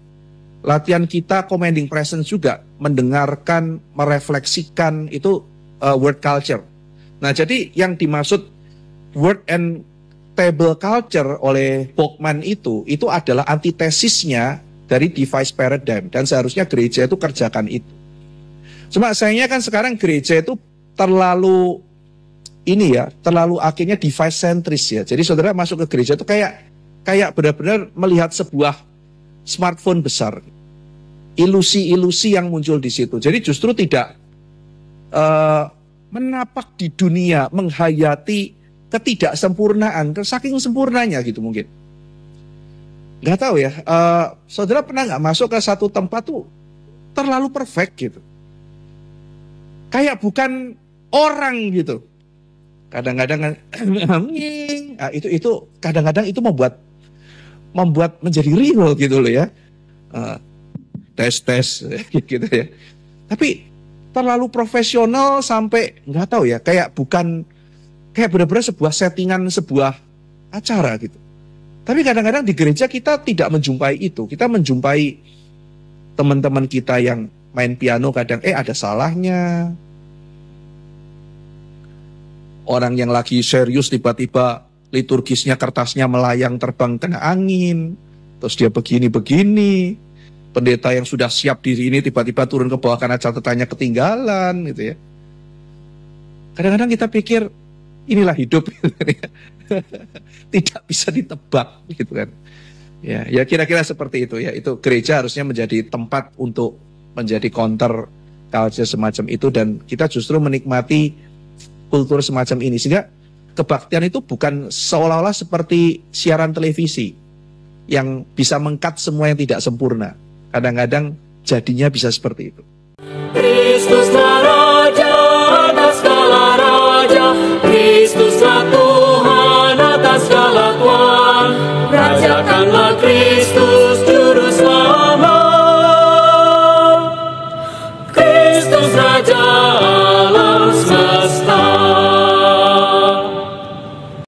Latihan kita commanding presence juga, mendengarkan, merefleksikan, itu word culture. Nah jadi yang dimaksud word and table culture oleh Pokman itu adalah antitesisnya dari device paradigm. Dan seharusnya gereja itu kerjakan itu. Cuma sayangnya kan sekarang gereja itu terlalu akhirnya device sentris ya. Jadi saudara masuk ke gereja itu kayak benar-benar melihat sebuah smartphone besar. Ilusi-ilusi yang muncul di situ. Jadi justru tidak menapak di dunia, menghayati ketidaksempurnaan, saking sempurnanya gitu mungkin. Nggak tahu ya, saudara pernah nggak masuk ke satu tempat tuh terlalu perfect gitu. Kayak bukan orang gitu. Kadang-kadang itu kadang-kadang itu membuat menjadi real gitu loh ya. Tes gitu ya. Tapi terlalu profesional sampai nggak tahu ya, kayak benar-benar sebuah settingan sebuah acara gitu. Tapi kadang-kadang di gereja kita tidak menjumpai itu. Kita menjumpai teman-teman kita yang main piano kadang ada salahnya. Orang yang lagi serius tiba-tiba liturgisnya kertasnya melayang terbang kena angin. Terus dia begini-begini. Pendeta yang sudah siap diri ini tiba-tiba turun ke bawah karena catatannya ketinggalan gitu ya. Kadang-kadang kita pikir inilah hidup gitu ya. Tidak bisa ditebak gitu kan. Ya kira-kira seperti itu ya. Itu gereja harusnya menjadi tempat untuk menjadi counter culture semacam itu, dan kita justru menikmati kultur semacam ini, sehingga kebaktian itu bukan seolah-olah seperti siaran televisi yang bisa meng-cut semua yang tidak sempurna. Kadang-kadang jadinya bisa seperti itu. Kristuslah Raja atas segala raja, Kristuslah Tuhan atas segala tuan, rajakanlah